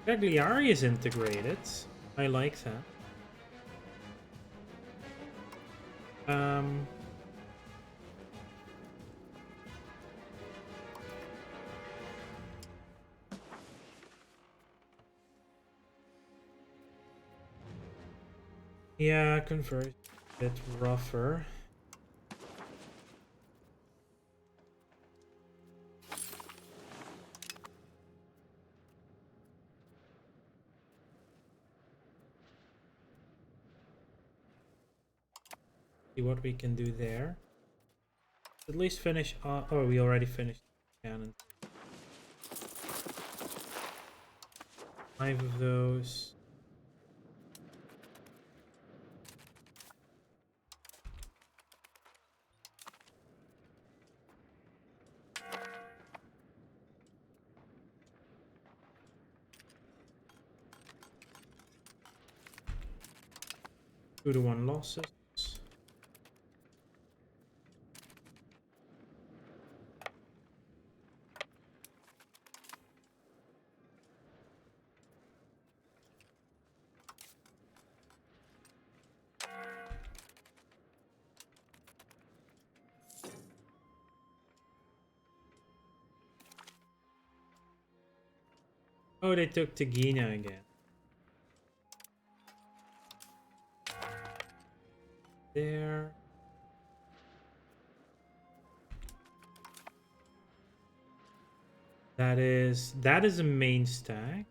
Cagliari is integrated. I like that. Yeah, convert a bit rougher. See what we can do there. At least finish. Oh, we already finished cannon. 5 of those. Two to 1 losses. Oh, they took Tegina again. There. That is a main stack.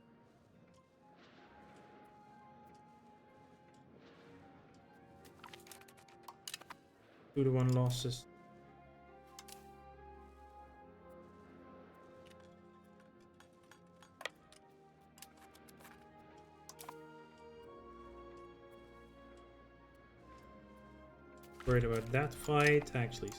Two to 1 losses. Worried about that fight, actually.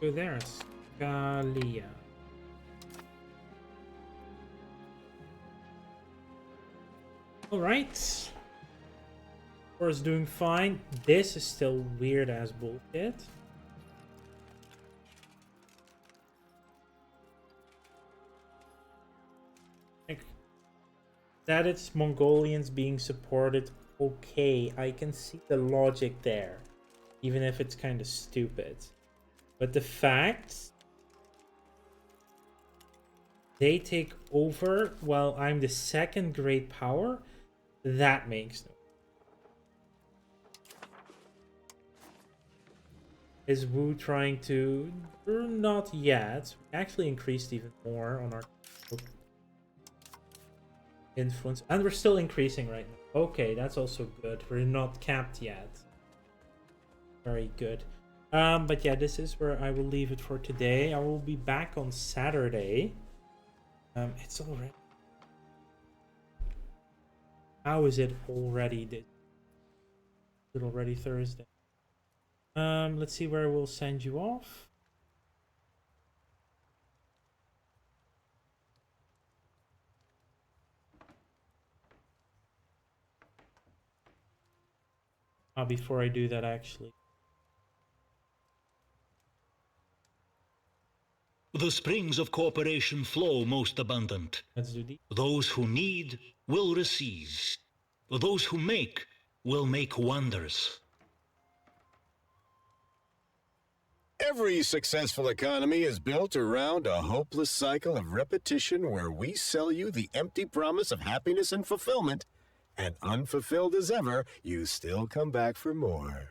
So there's Galia. Alright. Force doing fine. This is still weird as bullshit. Like, that it's Mongolians being supported, okay, I can see the logic there. Even if it's kind of stupid. But the fact they take over while I'm the second great power, that makes no. Is Wu trying to? Not yet. We actually increased even more on our influence, and we're still increasing right now. Okay, that's also good. We're not capped yet. Very good. But yeah, this is where I will leave it for today. I will be back on Saturday. It's already. How is it already? Is it already Thursday? Let's see where we'll send you off. Before I do that, actually. The springs of cooperation flow most abundant. Let's do the. Those who need will receive. Those who make will make wonders. Every successful economy is built around a hopeless cycle of repetition where we sell you the empty promise of happiness and fulfillment, and unfulfilled as ever, you still come back for more.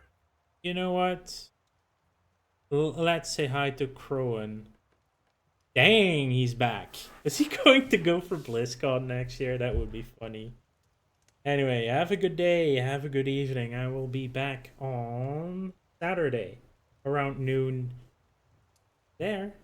You know what? Let's say hi to Crowan. Dang, he's back. Is he going to go for BlizzCon next year? That would be funny. Anyway, have a good day. Have a good evening. I will be back on Saturday around noon. There.